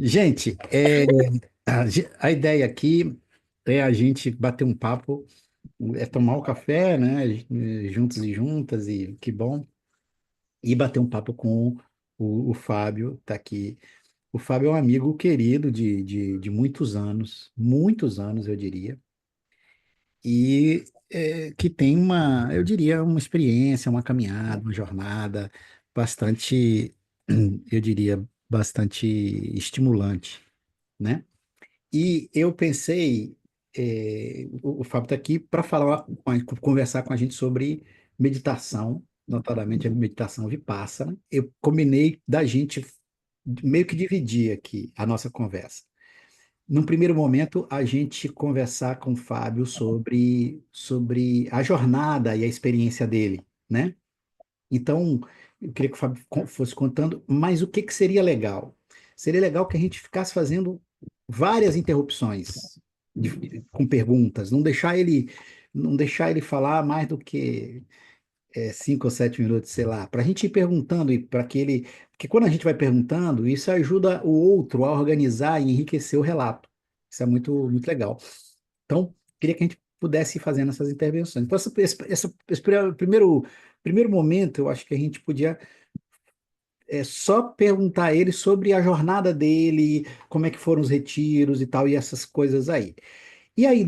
Gente, a ideia aqui é a gente bater um papo, é tomar um café, né? Juntos e juntas, e que bom. E bater um papo com o Fábio, tá aqui. O Fábio é um amigo querido de muitos anos, eu diria. E que tem eu diria, uma experiência, uma caminhada, uma jornada bastante, eu diria, bastante estimulante, né? E eu pensei, o Fábio está aqui para falar, conversar com a gente sobre meditação, notadamente a meditação Vipassana. Eu combinei da gente meio que dividir aqui a nossa conversa. Num primeiro momento, a gente conversar com o Fábio sobre a jornada e a experiência dele, né? Então, eu queria que o Fábio fosse contando, mas o que que seria legal? Seria legal que a gente ficasse fazendo várias interrupções com perguntas, não deixar ele falar mais do que 5 ou 7 minutos, sei lá, para a gente ir perguntando e para que ele, porque quando a gente vai perguntando, isso ajuda o outro a organizar e enriquecer o relato. Isso é muito legal. Então, queria que a gente pudesse ir fazendo essas intervenções. Então, esse primeiro momento, eu acho que a gente podia só perguntar a ele sobre a jornada dele, como é que foram os retiros e tal, e essas coisas aí. E aí,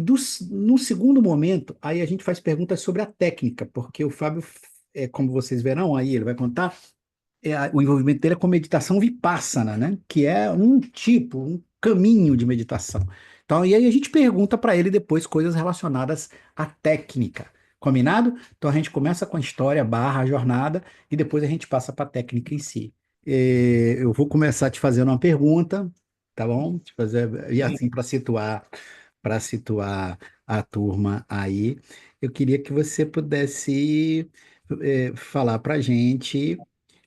no segundo momento, aí a gente faz perguntas sobre a técnica, porque o Fábio, como vocês verão, aí ele vai contar, o envolvimento dele é com meditação vipassana, né? Que é um caminho de meditação. Então, e aí a gente pergunta para ele depois coisas relacionadas à técnica. Combinado? Então a gente começa com a história barra a jornada e depois a gente passa para a técnica em si. Eu vou começar te fazendo uma pergunta, tá bom? E Sim. assim para situar a turma aí, eu queria que você pudesse falar para a gente,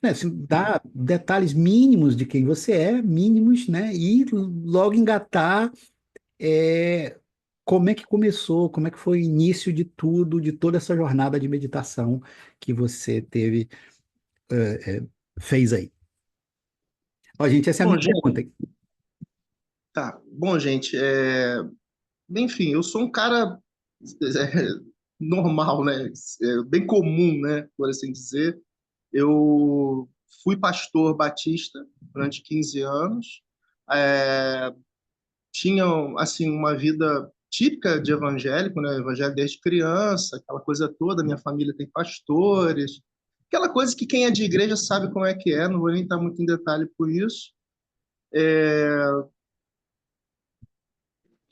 né, assim, dar detalhes mínimos de quem você é, mínimos, né? E logo engatar é, como é que começou, como é que foi o início de tudo, de toda essa jornada de meditação que você fez aí. Ó, gente, essa é a Bom, minha gente, pergunta, hein? tá. Bom, gente, enfim, eu sou um cara normal, né? Bem comum, né? Por assim dizer. Eu fui pastor batista durante 15 anos. É, Tinha, assim, uma vida típica de evangélico, né? Evangelho desde criança, aquela coisa toda. Minha família tem pastores. Aquela coisa que quem é de igreja sabe como é que é. Não vou nem entrar muito em detalhe por isso.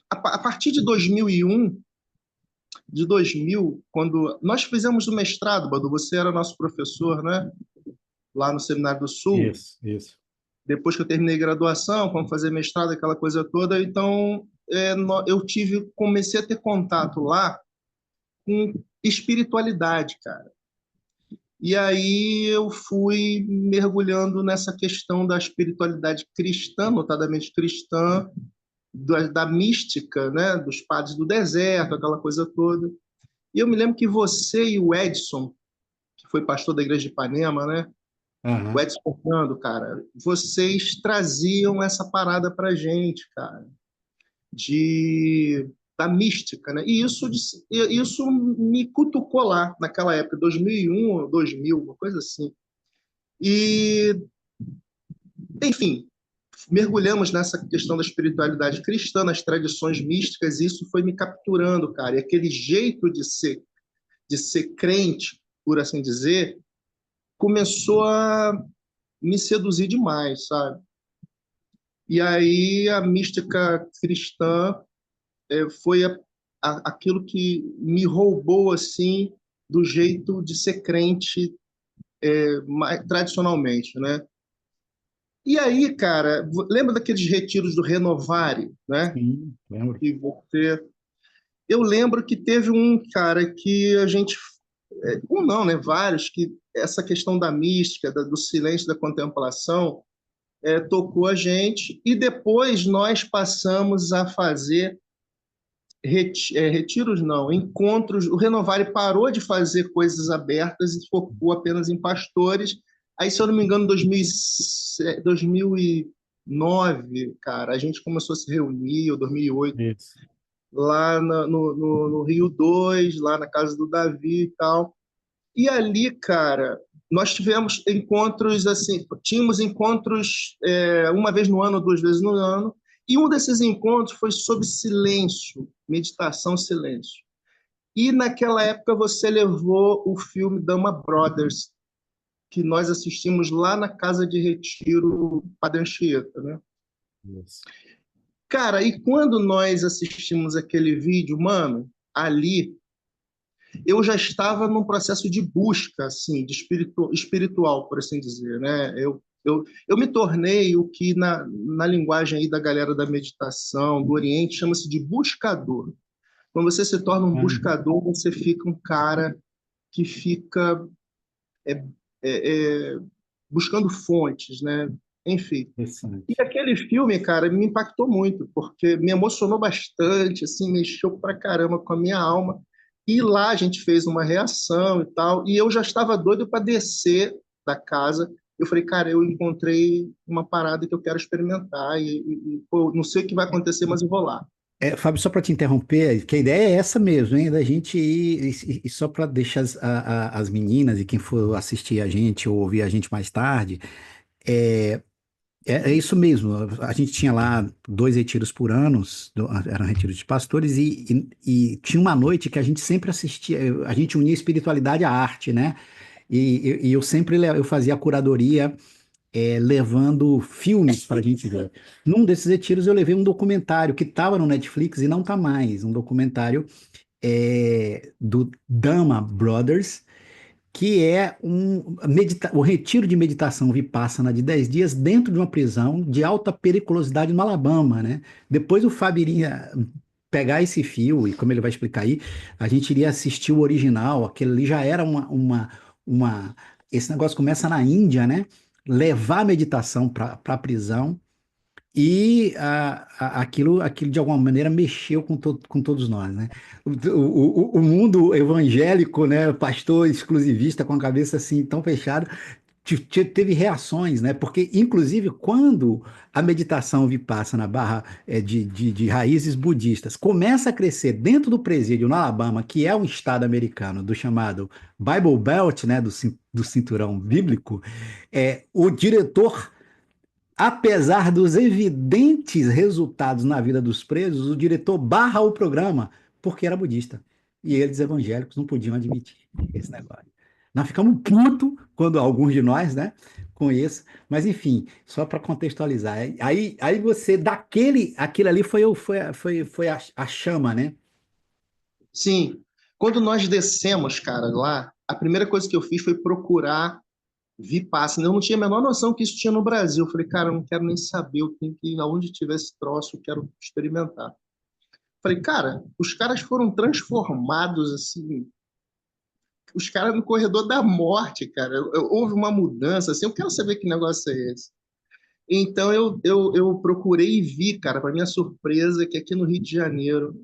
A partir de 2001, de 2000, quando nós fizemos o mestrado, Badu, você era nosso professor, né? Lá no Seminário do Sul. Isso, isso. Depois que eu terminei graduação, vamos fazer mestrado, aquela coisa toda. Então, comecei a ter contato lá com espiritualidade, cara. E aí eu fui mergulhando nessa questão da espiritualidade cristã, notadamente cristã, da mística, né? Dos padres do deserto, aquela coisa toda. E eu me lembro que você e o Edson, que foi pastor da igreja de Ipanema, né? O Aham. Edson Fernando, cara, vocês traziam essa parada pra gente, cara, de da mística, né? E isso me cutucou lá naquela época, 2001, 2000, uma coisa assim. E, enfim, mergulhamos nessa questão da espiritualidade cristã, nas tradições místicas, e isso foi me capturando, cara. E aquele jeito de ser crente, por assim dizer, começou a me seduzir demais, sabe? E aí a mística cristã foi aquilo que me roubou assim do jeito de ser crente tradicionalmente, né? E aí, cara, lembra daqueles retiros do Renovare, né? Sim, lembro. E você, eu lembro que teve um cara que a gente, um não, né? Vários que essa questão da mística, do silêncio, da contemplação, tocou a gente e depois nós passamos a fazer retiros não, encontros. O Renovare parou de fazer coisas abertas e focou apenas em pastores. Aí, se eu não me engano, 2000, 2009, cara, a gente começou a se reunir, ou 2008, Isso. lá no Rio 2, lá na casa do Davi e tal. E ali, cara, nós tivemos encontros assim, tínhamos encontros uma vez no ano, duas vezes no ano, e um desses encontros foi sobre silêncio, meditação, silêncio. E naquela época você levou o filme Dama Brothers, que nós assistimos lá na Casa de Retiro Padre Anchieta, né? Isso. Cara, e quando nós assistimos aquele vídeo, mano, ali eu já estava num processo de busca, assim, de espiritual, por assim dizer, né? Eu me tornei o que na linguagem aí da galera da meditação, do Oriente, chama-se de buscador. Quando você se torna um Uhum. buscador, você fica um cara que fica é, é, buscando fontes, né? Enfim. E Interessante. aquele filme, cara, me impactou muito, porque me emocionou bastante, assim, mexeu pra caramba com a minha alma. E lá a gente fez uma reação e tal, e eu já estava doido para descer da casa. Eu falei, cara, eu encontrei uma parada que eu quero experimentar, pô, não sei o que vai acontecer, mas eu vou lá. Fábio, só para te interromper, que a ideia é essa mesmo, hein? Da gente ir, e só para deixar as meninas e quem for assistir a gente ou ouvir a gente mais tarde, é, é isso mesmo. A gente tinha lá 2 retiros por ano, eram retiros de pastores, e tinha uma noite que a gente sempre assistia, a gente unia espiritualidade à arte, né? E eu sempre eu fazia a curadoria levando filmes para a gente ver. Num desses retiros eu levei um documentário que estava no Netflix e não está mais, um documentário do Dama Brothers, que é o retiro de meditação Vipassana de 10 dias dentro de uma prisão de alta periculosidade no Alabama, né? Depois o Fábio iria pegar esse fio, e como ele vai explicar aí, a gente iria assistir o original, aquele ali já era uma... Esse negócio começa na Índia, né? Levar a meditação para a prisão, e aquilo de alguma maneira mexeu com todos nós, né? O mundo evangélico, né, pastor exclusivista com a cabeça assim tão fechada, teve reações, né? Porque, inclusive, quando a meditação vipassana barra de raízes budistas começa a crescer dentro do presídio no Alabama, que é um estado americano do chamado Bible Belt, né, do cinturão bíblico, o diretor, apesar dos evidentes resultados na vida dos presos, o diretor barra o programa porque era budista. E eles, evangélicos, não podiam admitir esse negócio. Nós ficamos putos quando alguns de nós, né, com isso. Mas, enfim, só para contextualizar. Aí você, aquele ali foi a chama, né? Sim, quando nós descemos, cara, lá, a primeira coisa que eu fiz foi procurar Vipassana. Eu não tinha a menor noção que isso tinha no Brasil. Eu falei, cara, eu não quero nem saber, eu tenho que ir aonde tiver esse troço, eu quero experimentar. Falei, cara, os caras foram transformados assim, os caras no corredor da morte, cara. Houve uma mudança, assim, eu quero saber que negócio é esse. Então eu procurei e vi, cara, para minha surpresa, que aqui no Rio de Janeiro,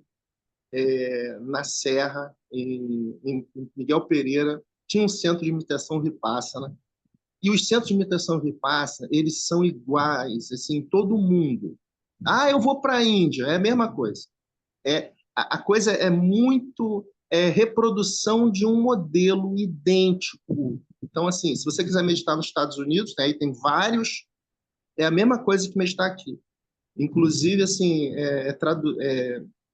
na Serra, em Miguel Pereira, tinha um centro de meditação Vipassana. E os centros de meditação Vipassana, eles são iguais, assim, em todo mundo. Ah, eu vou para a Índia, é a mesma coisa. A coisa é muito reprodução de um modelo idêntico. Então, assim, se você quiser meditar nos Estados Unidos, né, aí tem vários, é a mesma coisa que meditar aqui. Inclusive, assim,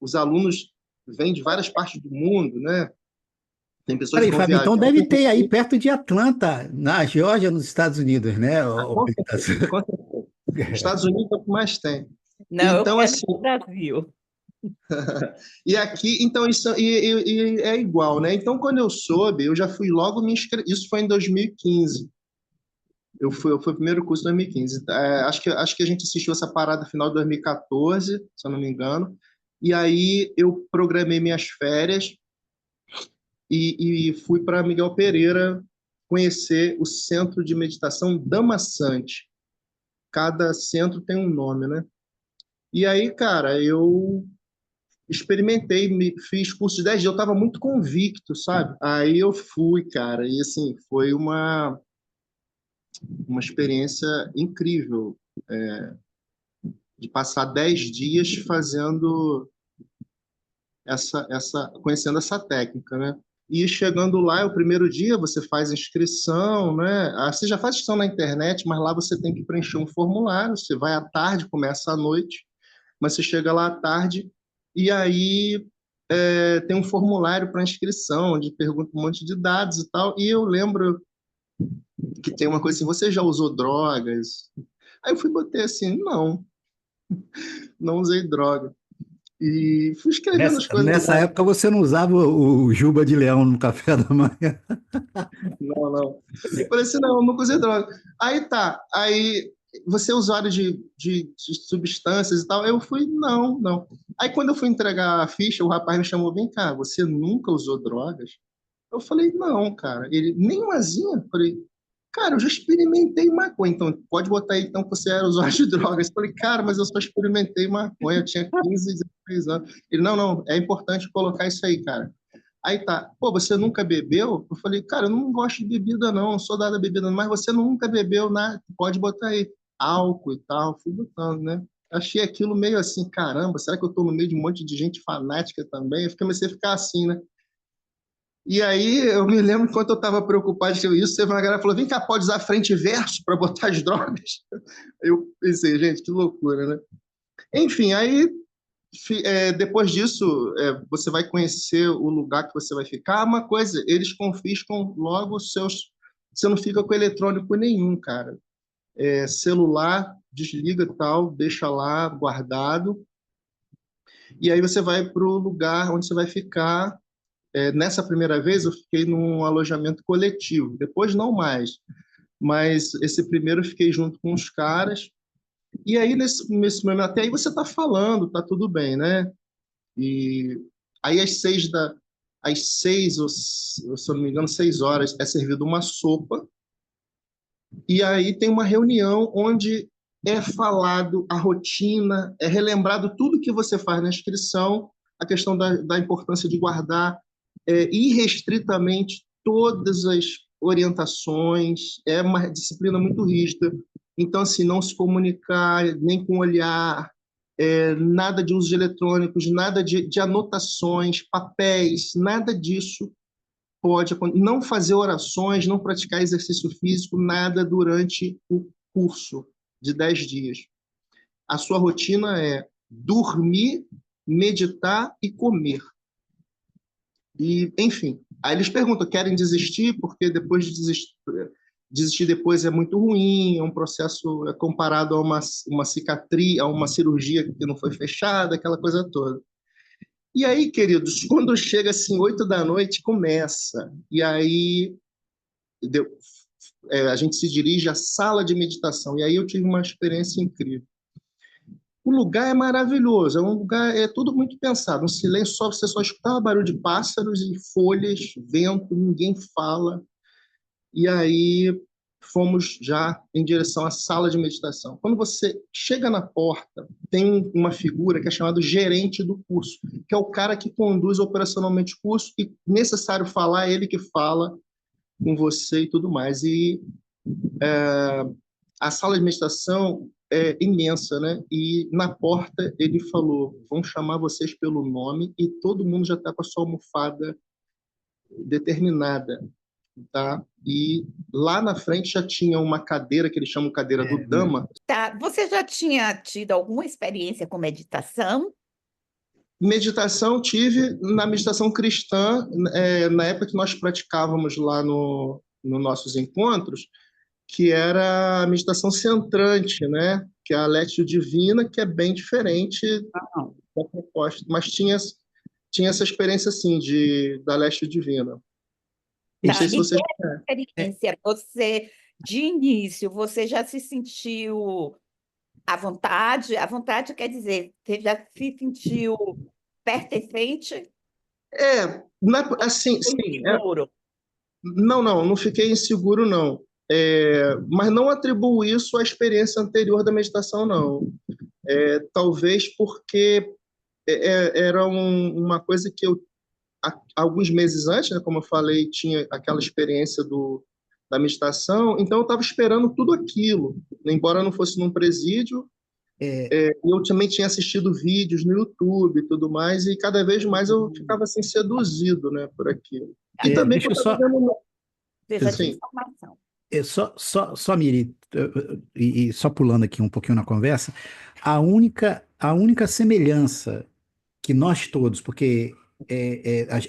os alunos vêm de várias partes do mundo, né? Tem pessoas que Peraí, vão Fábio, viajar. então deve ter aí perto de Atlanta, na Geórgia, nos Estados Unidos, né? Com certeza, com certeza. Estados Unidos é o que mais tem. Não, eu Então, quero ir assim, pro Brasil. e aqui, então, isso e é igual, né? Então, quando eu soube, eu já fui logo me inscrever. Isso foi em 2015. Eu fui o primeiro curso em 2015. Acho que a gente assistiu essa parada final de 2014, se eu não me engano. E aí eu programei minhas férias e fui para Miguel Pereira conhecer o centro de meditação Dama Sante. Cada centro tem um nome, né? E aí, cara, eu experimentei, fiz curso de 10 dias, eu estava muito convicto, sabe? Aí eu fui, cara, e assim, foi uma experiência incrível. de passar 10 dias fazendo conhecendo essa técnica, né? E chegando lá, é o primeiro dia, você faz inscrição, né? Você já faz inscrição na internet, mas lá você tem que preencher um formulário. Você vai à tarde, começa à noite, mas você chega lá à tarde e aí tem um formulário para inscrição, onde pergunta um monte de dados e tal. E eu lembro que tem uma coisa assim: você já usou drogas? Aí eu fui botar assim: não, não usei droga. E fui escrevendo as coisas Nessa lá. época você não usava o Juba de Leão no café da manhã. Não, não. Falei assim, não, nunca usei droga. Aí tá, aí você é usuário de substâncias e tal? Eu fui, não, não. Aí quando eu fui entregar a ficha, o rapaz me chamou, vem cá, você nunca usou drogas? Eu falei, não, cara. Ele, nem umazinha? Eu falei, cara, eu já experimentei maconha, então pode botar aí então que você era usuário de drogas. Eu falei, cara, mas eu só experimentei maconha, eu tinha 15, 16 anos. Ele, não, não, é importante colocar isso aí, cara. Aí tá, pô, você nunca bebeu? Eu falei, cara, eu não gosto de bebida não, não sou dada a bebida, não, mas você nunca bebeu nada, pode botar aí álcool e tal, fui botando, né? Achei aquilo meio assim, caramba, será que eu tô no meio de um monte de gente fanática também? Eu comecei a ficar assim, né? E aí eu me lembro, enquanto eu estava preocupado com isso, teve uma galera que falou, vem cá, pode usar frente e verso para botar as drogas? Eu pensei, gente, que loucura, né? Enfim, aí depois disso, você vai conhecer o lugar que você vai ficar. Uma coisa, eles confiscam logo os seus. Você não fica com eletrônico nenhum, cara. Celular, desliga e tal, deixa lá guardado. E aí você vai para o lugar onde você vai ficar. Nessa primeira vez, eu fiquei num alojamento coletivo. Depois, não mais. Mas esse primeiro eu fiquei junto com os caras. E aí, nesse momento, até aí você está falando, tá tudo bem, né? E aí, às seis, ou, se eu não me engano, 6 horas, é servido uma sopa. E aí tem uma reunião onde é falado a rotina, é relembrado tudo que você faz na inscrição, a questão da importância de guardar irrestritamente todas as orientações. É uma disciplina muito rígida. Então, assim, não se comunicar nem com olhar, nada de uso de eletrônicos, nada de anotações, papéis, nada disso pode acontecer. Não fazer orações, não praticar exercício físico, nada durante o curso de 10 dias. A sua rotina é dormir, meditar e comer. E, enfim, aí eles perguntam, querem desistir? Porque depois de desistir depois é muito ruim, é um processo comparado a uma cicatriz, a uma cirurgia que não foi fechada, aquela coisa toda. E aí, queridos, quando chega assim, 8 da noite, começa. E aí deu, a gente se dirige à sala de meditação. E aí eu tive uma experiência incrível. O lugar é maravilhoso, é um lugar, é tudo muito pensado, um silêncio, só você só escuta barulho de pássaros e folhas, vento, ninguém fala. E aí fomos já em direção à sala de meditação. Quando você chega na porta, tem uma figura que é chamada gerente do curso, que é o cara que conduz operacionalmente o curso e necessário falar, é ele que fala com você e tudo mais. E a sala de meditação é imensa, né? E na porta ele falou: vão chamar vocês pelo nome e todo mundo já está com a sua almofada determinada, tá? E lá na frente já tinha uma cadeira que eles chamam cadeira do Dama. Tá, você já tinha tido alguma experiência com meditação? Meditação tive na meditação cristã, na época que nós praticávamos lá nos nossos encontros, que era a meditação centrante, né? Que é a Lectio Divina, que é bem diferente da proposta, mas tinha essa experiência assim da Lectio Divina. Não Tá, sei se e você que experiência você, de início, você já se sentiu à vontade? À vontade quer dizer, você já se sentiu pertencente assim, ou sim, inseguro? não fiquei inseguro não. Mas não atribuo isso à experiência anterior da meditação, não. Talvez porque era uma coisa que eu, alguns meses antes, né, como eu falei, tinha aquela experiência da meditação, então eu estava esperando tudo aquilo. Embora não fosse num presídio, Eu também tinha assistido vídeos no YouTube e tudo mais, e cada vez mais eu ficava assim seduzido, né, por aquilo. E também Deixa por eu estar só, vivendo. Você já tinha Sim, informação. só, Miri, e só pulando aqui um pouquinho na conversa, a única semelhança que nós todos, porque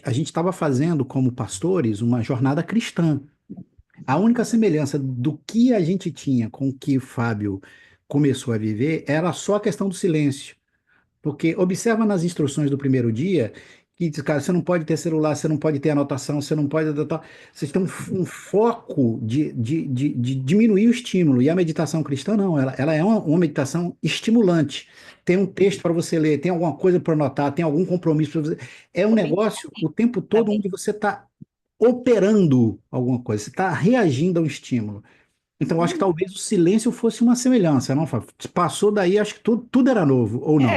a gente estava fazendo como pastores uma jornada cristã. A única semelhança do que a gente tinha com o que o Fábio começou a viver era só a questão do silêncio. Porque observa nas instruções do primeiro dia que diz, cara, você não pode ter celular, você não pode ter anotação, você não pode. Vocês têm um foco de diminuir o estímulo. E a meditação cristã, não, ela é uma meditação estimulante. Tem um texto para você ler, tem alguma coisa para anotar, tem algum compromisso para você. É um Também, negócio o tempo todo também. onde você está operando alguma coisa, você está reagindo ao estímulo. Então, eu acho que Hum, talvez o silêncio fosse uma semelhança, não, Fábio? Passou daí, acho que tudo era novo, ou não?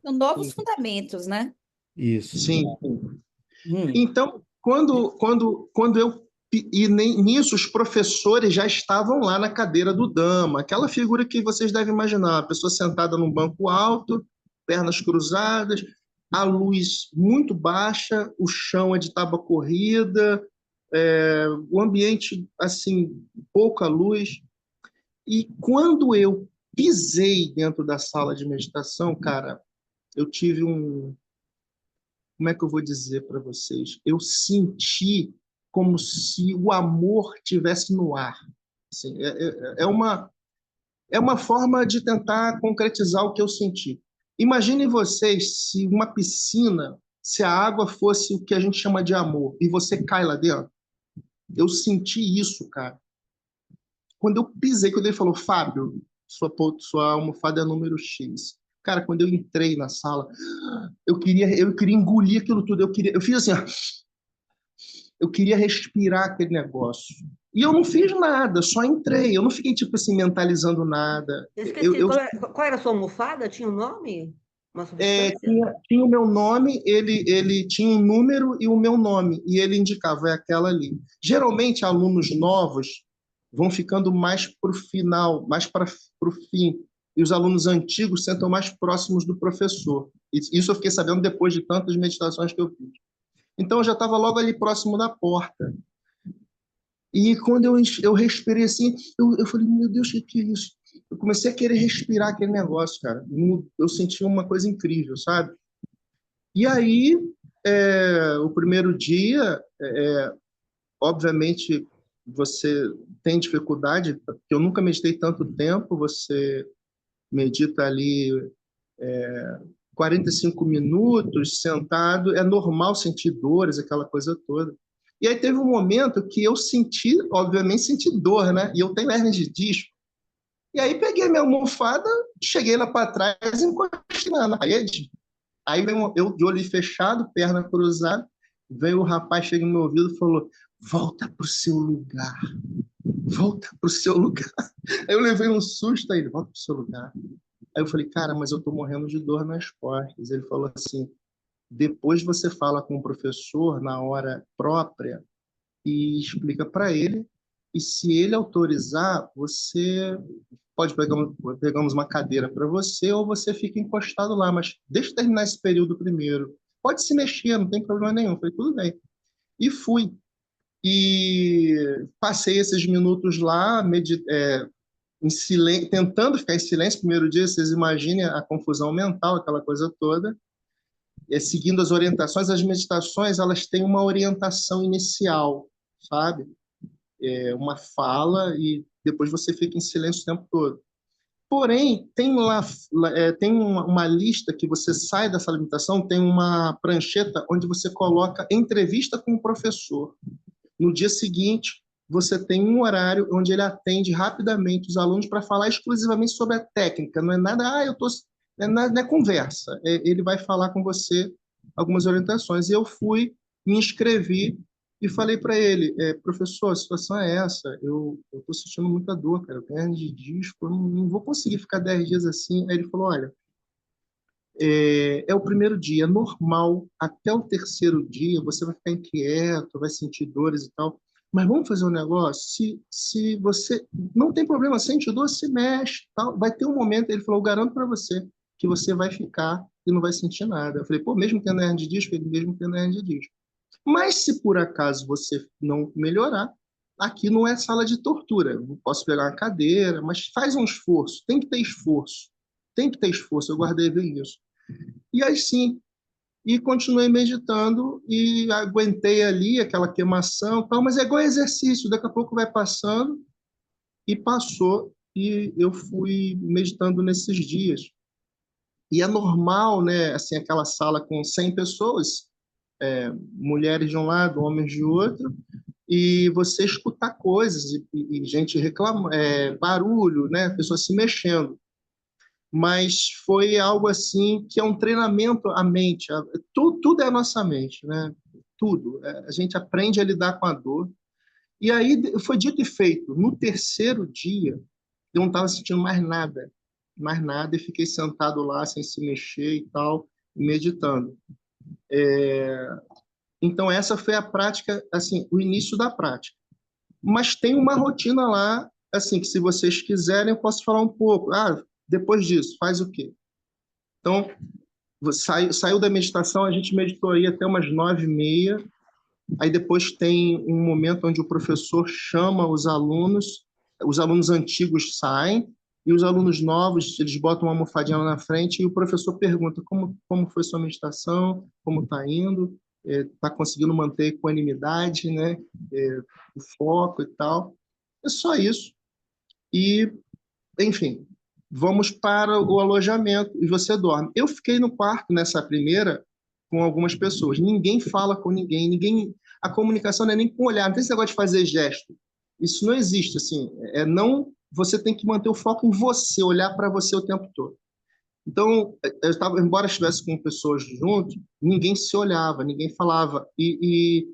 são novos fundamentos, né? Isso. sim. Hum. Então, quando eu. E nem, nisso, os professores já estavam lá na cadeira do dama, aquela figura que vocês devem imaginar, a pessoa sentada num banco alto, pernas cruzadas, a luz muito baixa, o chão é de tábua corrida, o ambiente, assim, pouca luz. E quando eu pisei dentro da sala de meditação, cara, eu tive um, como é que eu vou dizer para vocês? Eu senti como se o amor tivesse no ar. Assim, é uma forma de tentar concretizar o que eu senti. Imaginem vocês se uma piscina, se a água fosse o que a gente chama de amor, e você cai lá dentro. Eu senti isso, cara. Quando eu pisei, quando ele falou, Fábio, sua almofada é número X. Cara, quando eu entrei na sala, eu queria engolir aquilo tudo. Eu fiz assim, ó, eu queria respirar aquele negócio. E eu não fiz nada, só entrei. Eu não fiquei, tipo assim, mentalizando nada. Eu Eu, esqueci, eu qual era a sua almofada? Tinha um nome? Uma substância? tinha o meu nome, ele tinha um número e o meu nome, e ele indicava, é aquela ali. Geralmente, alunos novos vão ficando mais para o final, mais para o fim, e os alunos antigos sentam mais próximos do professor. Isso eu fiquei sabendo depois de tantas meditações que eu fiz. Então, eu já estava logo ali próximo da porta. E quando eu respirei assim, eu falei, meu Deus, o que é isso? Eu comecei a querer respirar aquele negócio, cara. Eu senti uma coisa incrível, sabe? E aí, o primeiro dia, obviamente, você tem dificuldade, porque eu nunca meditei tanto tempo, você medita ali 45 minutos sentado, é normal sentir dores, aquela coisa toda. E aí teve um momento que eu senti, obviamente, senti dor, né? E eu tenho hernia de disco. E aí peguei minha almofada, cheguei lá para trás, encostei na parede. Aí veio eu de olho fechado, perna cruzada, veio o rapaz, chega no meu ouvido e falou: volta pro seu lugar, volta pro seu lugar. Aí eu levei um susto aí, volta pro seu lugar. Aí eu falei, cara, mas eu tô morrendo de dor nas costas. Ele falou assim: depois você fala com o professor na hora própria e explica para ele. E se ele autorizar, você pode pegamos uma cadeira para você ou você fica encostado lá, mas deixa eu terminar esse período primeiro. Pode se mexer, não tem problema nenhum. Falei, tudo bem. E fui. E passei esses minutos lá, em silêncio, tentando ficar em silêncio. Primeiro dia, vocês imaginem a confusão mental, aquela coisa toda. Seguindo as orientações, as meditações, elas têm uma orientação inicial, sabe? Uma fala e depois você fica em silêncio o tempo todo. Porém, tem uma lista que você sai dessa limitação, tem uma prancheta onde você coloca entrevista com o professor. No dia seguinte, você tem um horário onde ele atende rapidamente os alunos para falar exclusivamente sobre a técnica. Não é nada, não é conversa. Ele vai falar com você algumas orientações. E eu fui, me inscrevi e falei para ele, professor, a situação é essa, eu estou sentindo muita dor, cara, eu tenho hernia de disco, eu não vou conseguir ficar 10 dias assim. Aí ele falou, olha, é o primeiro dia, é normal, até o terceiro dia você vai ficar inquieto, vai sentir dores e tal. Mas vamos fazer um negócio? Se você não tem problema, sente dor, se mexe, tal. Vai ter um momento, ele falou, eu garanto para você que você vai ficar e não vai sentir nada. Eu falei, pô, mesmo tendo hernia de disco, ele mesmo tendo hernia de disco. Mas se por acaso você não melhorar, aqui não é sala de tortura. Eu posso pegar uma cadeira, mas faz um esforço. Tem que ter esforço. Tem que ter esforço. Eu guardei bem isso. E aí sim, e continuei meditando e aguentei ali aquela queimação, e tal, mas é igual exercício, daqui a pouco vai passando e passou e eu fui meditando nesses dias. E é normal, né, assim, aquela sala com 100 pessoas, mulheres de um lado, homens de outro, e você escutar coisas e gente reclamando, barulho, né, pessoas se mexendo. Mas foi algo assim que é um treinamento à mente. Tudo é a nossa mente, né? Tudo. A gente aprende a lidar com a dor. E aí foi dito e feito. No terceiro dia, eu não estava sentindo mais nada, e fiquei sentado lá sem se mexer e tal, meditando. Então essa foi a prática, assim, o início da prática. Mas tem uma rotina lá, assim, que se vocês quiserem eu posso falar um pouco. Ah, depois disso, faz o quê? Então, saiu da meditação, a gente meditou aí até umas 9h30, aí depois tem um momento onde o professor chama os alunos antigos saem, e os alunos novos, eles botam uma almofadinha lá na frente, e o professor pergunta como foi sua meditação, como está indo, está conseguindo manter a equanimidade, né? O foco e tal. É só isso. E enfim, vamos para o alojamento e você dorme. Eu fiquei no quarto nessa primeira com algumas pessoas. Ninguém fala com ninguém, a comunicação não é nem com olhar, não tem esse negócio de fazer gesto. Isso não existe, assim, não, você tem que manter o foco em você, olhar para você o tempo todo. Então, embora estivesse com pessoas junto, ninguém se olhava, ninguém falava. E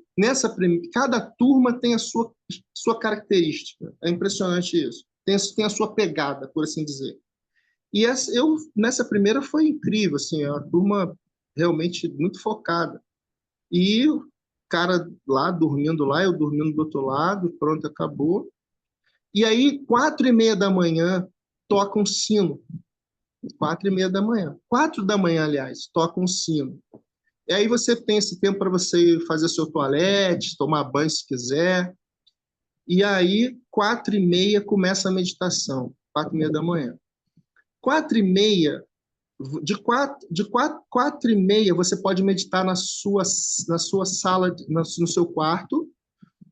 cada turma tem a sua característica. É impressionante isso. Tem a sua pegada, por assim dizer. E nessa primeira foi incrível, assim, a turma realmente muito focada. E o cara lá, dormindo lá, eu dormindo do outro lado, pronto, acabou. E aí, 4h30 da manhã, toca um sino. 4h30 da manhã. 4 da manhã, aliás, toca um sino. E aí você tem esse tempo para você fazer seu toalete, tomar banho se quiser. E aí, 4h30 começa a meditação. 4h30 da manhã. 4h30, de 4h30 você pode meditar na sua sala, no seu quarto,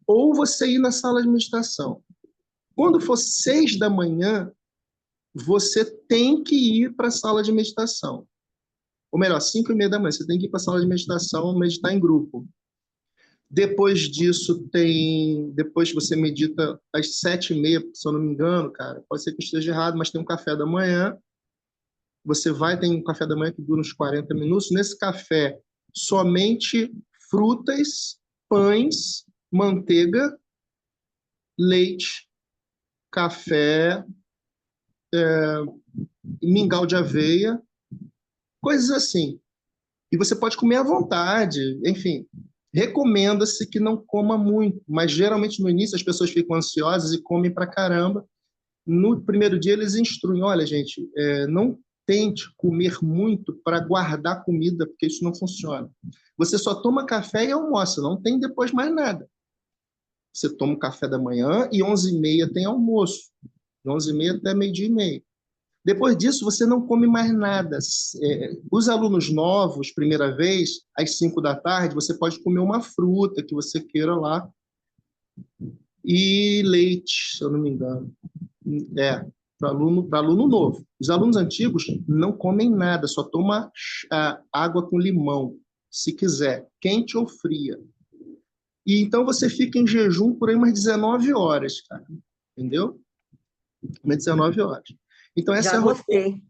ou você ir na sala de meditação. Quando for 6 da manhã, você tem que ir para a sala de meditação. Ou melhor, 5h30 da manhã, você tem que ir para a sala de meditação, meditar em grupo. Depois disso, depois você medita às 7h30, se eu não me engano, cara, pode ser que eu esteja errado, mas tem um café da manhã. Você tem um café da manhã que dura uns 40 minutos. Nesse café, somente frutas, pães, manteiga, leite, café, mingau de aveia, coisas assim. E você pode comer à vontade, enfim. Recomenda-se que não coma muito, mas geralmente no início as pessoas ficam ansiosas e comem pra caramba. No primeiro dia eles instruem, olha gente, não tente comer muito para guardar comida, porque isso não funciona. Você só toma café e almoça, não tem depois mais nada. Você toma o café da manhã e 11h30 tem almoço. 11h30 até 12h30. Depois disso, você não come mais nada. Os alunos novos, primeira vez, às 5 da tarde, você pode comer uma fruta que você queira lá. E leite, se eu não me engano. Para aluno novo. Os alunos antigos não comem nada, só toma água com limão, se quiser, quente ou fria. E então você fica em jejum por aí umas 19 horas, cara. Entendeu? Umas 19 horas. Então, Já gostei.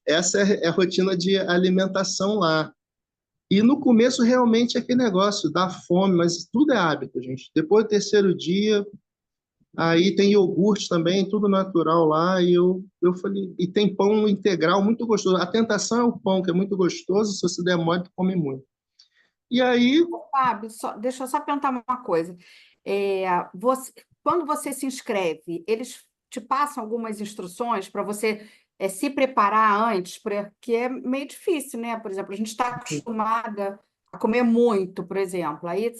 Essa é a rotina de alimentação lá. E no começo, realmente, é aquele negócio, dá fome, mas tudo é hábito, gente. Depois do terceiro dia, aí tem iogurte também, tudo natural lá, e eu falei... E tem pão integral muito gostoso. A tentação é o pão, que é muito gostoso, se você der mole, come muito. E aí, Fábio, deixa eu só perguntar uma coisa. É, quando você se inscreve, eles te passam algumas instruções para você se preparar antes, porque é meio difícil, né? Por exemplo, a gente está acostumada a comer muito, por exemplo. Aí,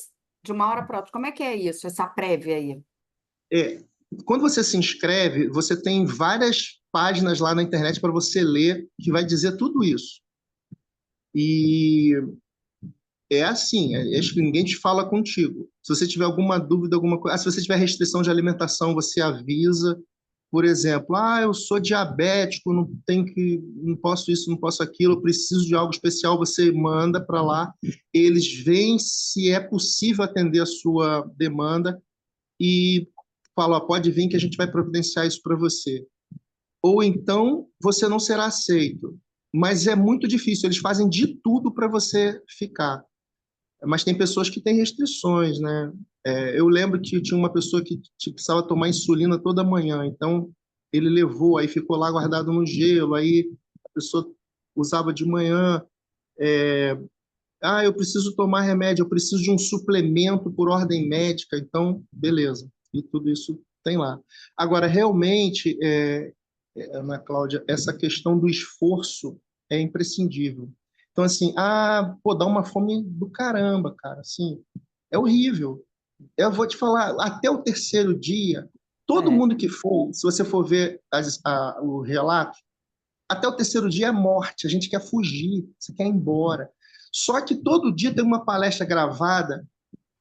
de uma hora para outra, como é que é isso, essa prévia aí? é, quando você se inscreve, você tem várias páginas lá na internet para você ler que vai dizer tudo isso. E é assim, acho que ninguém te fala contigo. Se você tiver alguma dúvida, alguma coisa, se você tiver restrição de alimentação, você avisa. Por exemplo, eu sou diabético, não posso isso, não posso aquilo, eu preciso de algo especial, você manda para lá, eles veem se é possível atender a sua demanda e falam, ó, pode vir que a gente vai providenciar isso para você. Ou então você não será aceito. Mas é muito difícil, eles fazem de tudo para você ficar. Mas tem pessoas que têm restrições, né? Eu lembro que tinha uma pessoa que precisava tomar insulina toda manhã, então ele levou, aí ficou lá guardado no gelo, aí a pessoa usava de manhã. Eu preciso tomar remédio, eu preciso de um suplemento por ordem médica, então, beleza. E tudo isso tem lá. Agora, realmente, Ana Cláudia, essa questão do esforço é imprescindível. Então, assim, pô, dá uma fome do caramba, cara, assim, é horrível. Eu vou te falar, até o terceiro dia, todo É. mundo que for, se você for ver o relato, até o terceiro dia é morte, a gente quer fugir, você quer ir embora. Só que todo dia tem uma palestra gravada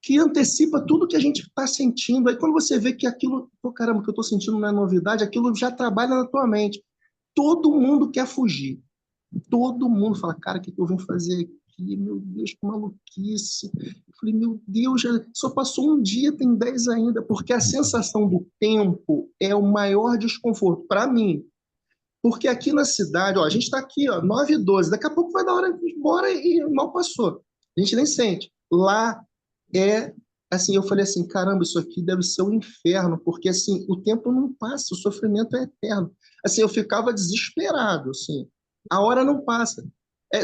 que antecipa tudo que a gente está sentindo. Aí quando você vê que aquilo, pô, caramba, o que eu estou sentindo não é novidade, aquilo já trabalha na tua mente. Todo mundo quer fugir. Todo mundo fala, cara, o que eu vim fazer aqui? Meu Deus, que maluquice. Eu falei, meu Deus, só passou um dia, tem 10 ainda, porque a sensação do tempo é o maior desconforto para mim. Porque aqui na cidade, ó, a gente está aqui, ó, 9h12, daqui a pouco vai dar hora de ir embora e mal passou. A gente nem sente. Lá assim, eu falei assim, caramba, isso aqui deve ser um inferno, porque assim, o tempo não passa, o sofrimento é eterno. Assim, eu ficava desesperado, assim, a hora não passa.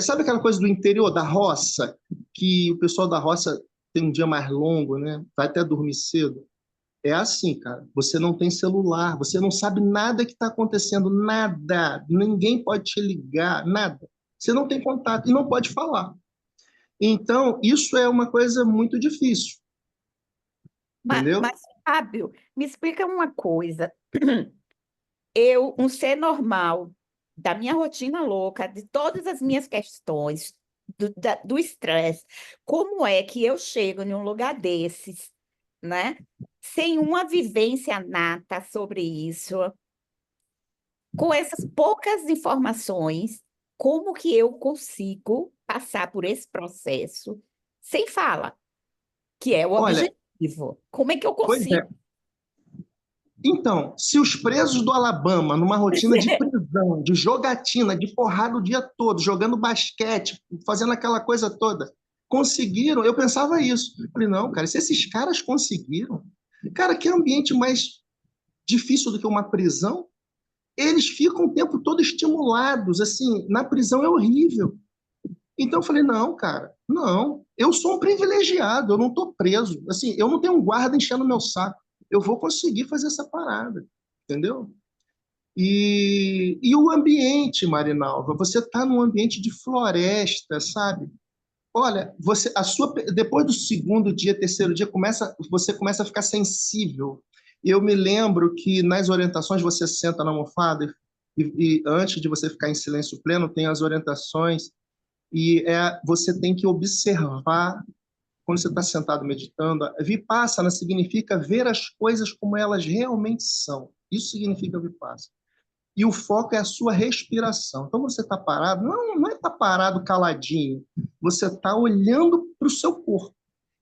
Sabe aquela coisa do interior, da roça, que o pessoal da roça tem um dia mais longo, né? Vai até dormir cedo. É assim, cara. Você não tem celular, você não sabe nada que está acontecendo, nada. Ninguém pode te ligar, nada. Você não tem contato e não pode falar. Então, isso é uma coisa muito difícil, entendeu? Mas, Fábio, me explica uma coisa. Um ser normal, da minha rotina louca, de todas as minhas questões, do estresse, como é que eu chego em um lugar desses, né? Sem uma vivência nata sobre isso, com essas poucas informações, como que eu consigo passar por esse processo sem fala, que é o Olha, objetivo? Como é que eu pois é. consigo? Então, se os presos do Alabama, numa rotina de prisão, de jogatina, de porrada o dia todo, jogando basquete, fazendo aquela coisa toda, conseguiram, eu pensava isso. Eu falei, não, cara, se esses caras conseguiram, cara, que ambiente mais difícil do que uma prisão? Eles ficam o tempo todo estimulados, assim, na prisão é horrível. Então eu falei, não, cara, não, eu sou um privilegiado, eu não estou preso, assim, eu não tenho um guarda enchendo meu saco, eu vou conseguir fazer essa parada, entendeu? E o ambiente, Marinalva, você está num ambiente de floresta, sabe? Olha, depois do segundo dia, terceiro dia, você começa a ficar sensível. Eu me lembro que nas orientações você senta na almofada e antes de você ficar em silêncio pleno, tem as orientações e você tem que observar quando você está sentado meditando. Vipassana significa ver as coisas como elas realmente são. Isso significa Vipassana. E o foco é a sua respiração. Então você está parado, não é estar parado caladinho, você está olhando para o seu corpo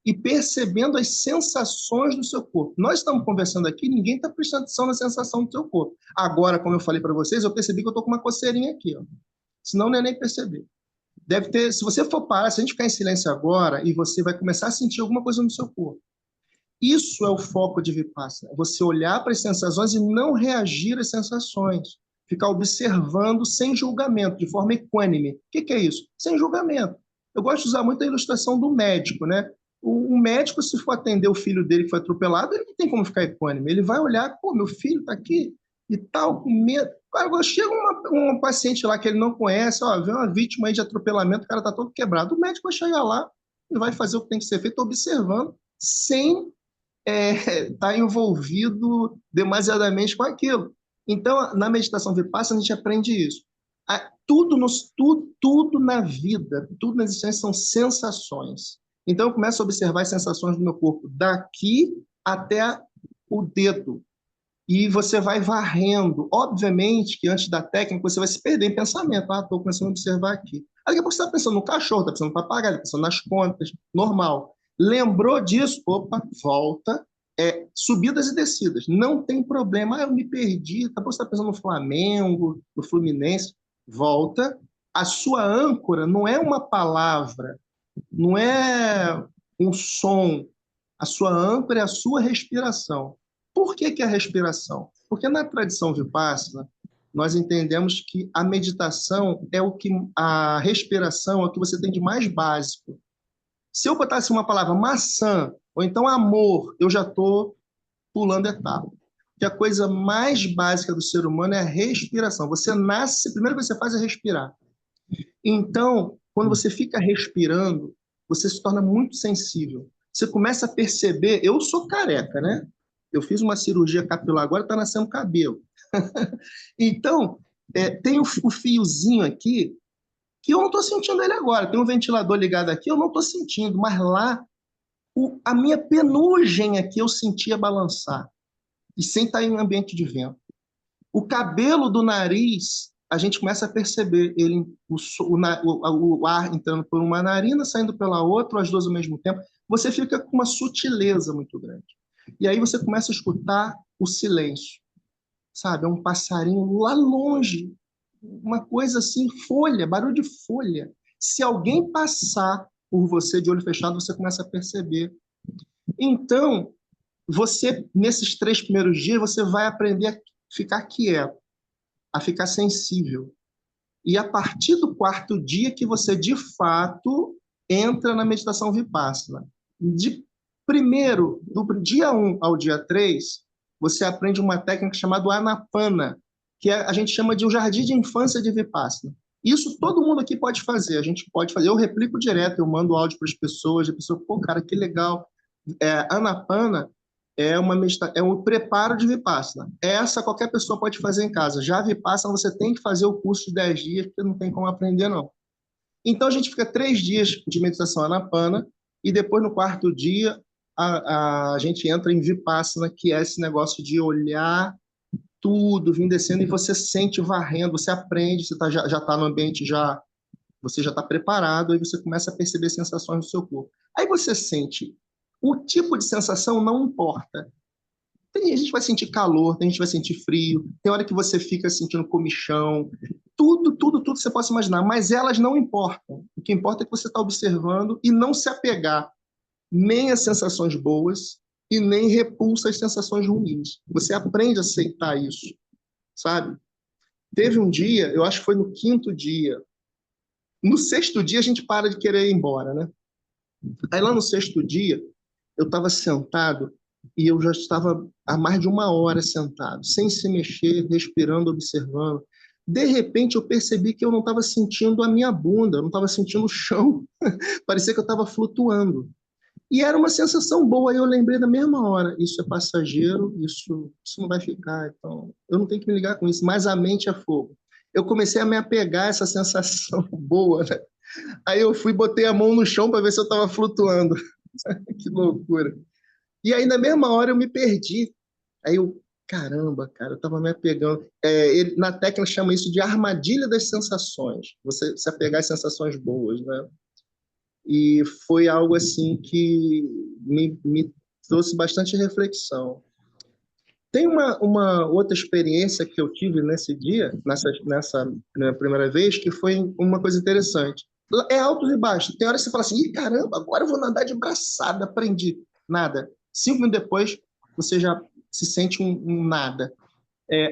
e percebendo as sensações do seu corpo. Nós estamos conversando aqui, ninguém está prestando atenção na sensação do seu corpo. Agora, como eu falei para vocês, eu percebi que eu estou com uma coceirinha aqui, ó. Senão não é nem perceber. Deve ter, se você for parar, se a gente ficar em silêncio agora, e você vai começar a sentir alguma coisa no seu corpo. Isso é o foco de Vipassana. Você olhar para as sensações e não reagir às sensações. Ficar observando sem julgamento, de forma equânime. O que é isso? Sem julgamento. Eu gosto de usar muito a ilustração do médico, né? O médico, se for atender o filho dele que foi atropelado, ele não tem como ficar equânime. Ele vai olhar, pô, meu filho está aqui e tal, com medo. Agora chega uma paciente lá que ele não conhece, ó, vê uma vítima aí de atropelamento, o cara está todo quebrado. O médico vai chegar lá e vai fazer o que tem que ser feito, observando, sem estar envolvido demasiadamente com aquilo. Então, na meditação Vipassana, a gente aprende isso. Tudo na vida, tudo na existência são sensações. Então, eu começo a observar as sensações do meu corpo, daqui até o dedo. E você vai varrendo. Obviamente que antes da técnica, você vai se perder em pensamento. Ah, estou começando a observar aqui. Aí, daqui a pouco você está pensando no cachorro, está pensando no papagaio, está pensando nas contas, normal. Lembrou disso? Opa, volta. Subidas e descidas. Não tem problema. Ah, eu me perdi. Daqui a pouco você está pensando no Flamengo, no Fluminense. Volta. A sua âncora não é uma palavra, não é um som. A sua âncora é a sua respiração. Por que a respiração? Porque na tradição Vipassana, nós entendemos que a meditação a respiração é o que você tem de mais básico. Se eu botasse uma palavra maçã, ou então amor, eu já estou pulando etapa. Porque a coisa mais básica do ser humano é a respiração. Você nasce, a primeira coisa que você faz é respirar. Então, quando você fica respirando, você se torna muito sensível. Você começa a perceber, eu sou careca, né? Eu fiz uma cirurgia capilar, agora está nascendo cabelo. Então, tem o fiozinho aqui, que eu não estou sentindo ele agora. Tem um ventilador ligado aqui, eu não estou sentindo, mas lá, a minha penugem aqui eu sentia balançar, e sem estar em ambiente de vento. O cabelo do nariz, a gente começa a perceber ele, o ar entrando por uma narina, saindo pela outra, as duas ao mesmo tempo. Você fica com uma sutileza muito grande. E aí você começa a escutar o silêncio, sabe? É um passarinho lá longe, uma coisa assim, folha, barulho de folha. Se alguém passar por você de olho fechado, você começa a perceber. Então, nesses 3 primeiros dias, você vai aprender a ficar quieto, a ficar sensível. E a partir do 4º dia que você, de fato, entra na meditação Vipassana. Do dia 1 ao dia 3, você aprende uma técnica chamada Anapana, que a gente chama de o jardim de infância de Vipassana. Isso todo mundo aqui pode fazer, a gente pode fazer. Eu replico direto, eu mando áudio para as pessoas, a pessoa, pô, cara, que legal. Anapana é um preparo de Vipassana. Essa qualquer pessoa pode fazer em casa. Já Vipassana, você tem que fazer o curso de 10 dias, porque não tem como aprender, não. Então, a gente fica 3 dias de meditação Anapana, e depois, no 4º dia, a gente entra em Vipassana, que é esse negócio de olhar tudo, vir descendo, e você sente varrendo, você aprende, você já está no ambiente, você já está preparado, aí você começa a perceber sensações do seu corpo. Aí você sente. O tipo de sensação não importa. Tem gente que vai sentir calor, tem gente que vai sentir frio, tem hora que você fica sentindo comichão, tudo você possa imaginar, mas elas não importam. O que importa é que você está observando e não se apegar nem às sensações boas e nem repulsa as sensações ruins. Você aprende a aceitar isso, sabe? Teve um dia, eu acho que foi no 5º dia, no 6º dia a gente para de querer ir embora, né? Aí lá no 6º dia, eu estava sentado e eu já estava há mais de 1 hora sentado, sem se mexer, respirando, observando. De repente, eu percebi que eu não estava sentindo a minha bunda, eu não estava sentindo o chão. Parecia que eu estava flutuando. E era uma sensação boa, e eu lembrei da mesma hora, isso é passageiro, isso não vai ficar, então eu não tenho que me ligar com isso, mas a mente é fogo. Eu comecei a me apegar a essa sensação boa, né? Aí eu fui, botei a mão no chão para ver se eu estava flutuando. Que loucura. E aí, na mesma hora, eu me perdi. Aí eu, caramba, cara, eu estava me apegando. Na técnica chama isso de armadilha das sensações. Você se apegar às sensações boas, né? E foi algo assim que me trouxe bastante reflexão. Tem uma outra experiência que eu tive nesse dia, nessa primeira vez, que foi uma coisa interessante. É altos e baixos. Tem hora que você fala assim, ih, caramba, agora eu vou nadar de braçada, aprendi. Nada. 5 minutos depois, você já se sente um nada.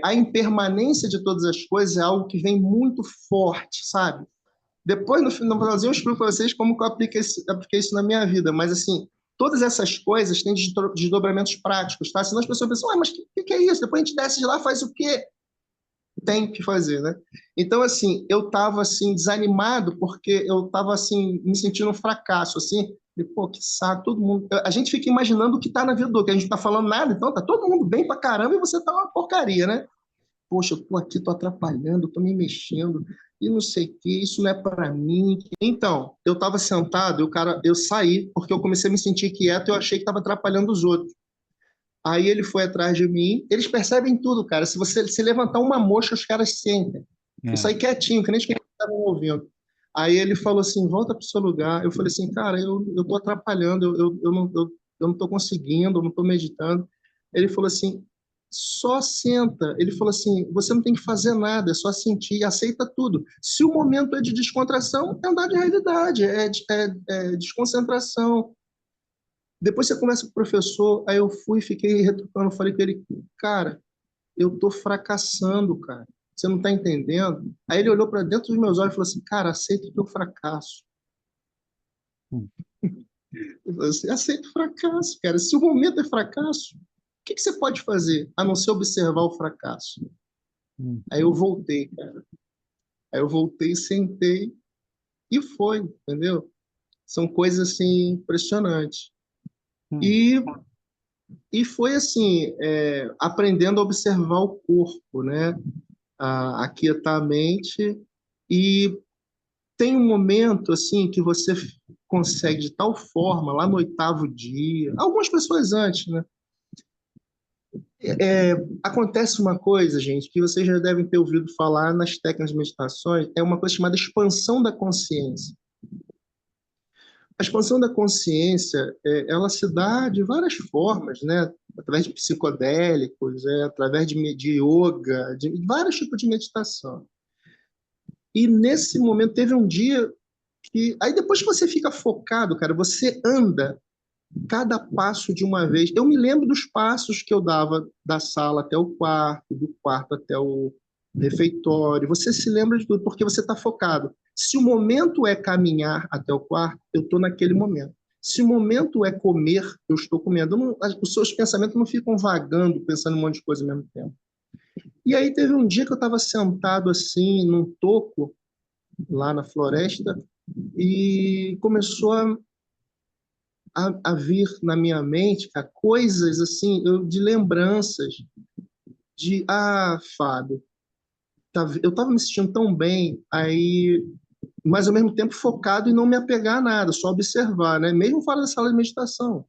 A impermanência de todas as coisas é algo que vem muito forte, sabe? Depois, no finalzinho, eu explico para vocês como que eu apliquei isso na minha vida. Mas, assim, todas essas coisas têm desdobramentos práticos, tá? Senão as pessoas pensam, mas o que é isso? Depois a gente desce de lá, faz o quê? Tem que fazer, né? Então, assim, eu estava, assim, desanimado porque eu estava, assim, me sentindo um fracasso, assim. E, pô, que saco, todo mundo... A gente fica imaginando o que está na vida do outro, que a gente não está falando nada, então tá todo mundo bem pra caramba e você tá uma porcaria, né? Poxa, eu tô aqui, tô atrapalhando, tô me mexendo e não sei o que, isso não é para mim. Então, eu estava sentado, eu saí porque eu comecei a me sentir quieto, eu achei que estava atrapalhando os outros. Aí ele foi atrás de mim, eles percebem tudo, cara. Se você se levantar uma mosca, os caras sentem. Eu É. saí quietinho, que nem os que estavam ouvindo. Aí ele falou assim, volta para o seu lugar. Eu falei assim, cara, eu tô atrapalhando, eu não tô conseguindo, eu não tô meditando. Ele falou assim, só senta. Ele falou assim, você não tem que fazer nada, é só sentir, aceita tudo. Se o momento é de descontração, é andar de realidade, é desconcentração. Depois você conversa com o professor, aí eu fui, fiquei retrucando, falei com ele, cara, eu tô fracassando, cara. Você não tá entendendo? Aí ele olhou para dentro dos meus olhos e falou assim, cara, aceita o teu fracasso. Hum, Eu falei assim, aceita o fracasso, cara. Se o momento é fracasso, o que você pode fazer a não ser observar o fracasso? hum, Aí eu voltei, cara. Aí eu voltei, sentei e foi, entendeu? São coisas assim impressionantes. hum, E foi assim, aprendendo a observar o corpo, né? A aquietar a mente e tem um momento assim que você consegue de tal forma lá no oitavo dia, algumas pessoas antes, né? Acontece uma coisa, gente, que vocês já devem ter ouvido falar nas técnicas de meditações, é uma coisa chamada expansão da consciência. A expansão da consciência, ela se dá de várias formas, né? Através de psicodélicos, através de yoga, de vários tipos de meditação. E nesse momento teve um dia que aí depois que você fica focado, cara, você anda cada passo de uma vez. Eu me lembro dos passos que eu dava da sala até o quarto, do quarto até o refeitório. Você se lembra de tudo porque você está focado. Se o momento é caminhar até o quarto, eu estou naquele momento. Se o momento é comer, eu estou comendo. Os seus pensamentos não ficam vagando, pensando em um monte de coisa ao mesmo tempo. E aí teve um dia que eu estava sentado assim, num toco, lá na floresta, e começou a vir na minha mente, cara, coisas assim, de lembranças de, Fábio, eu estava me sentindo tão bem, aí, mas ao mesmo tempo focado em não me apegar a nada, só observar, né? Mesmo fora da sala de meditação.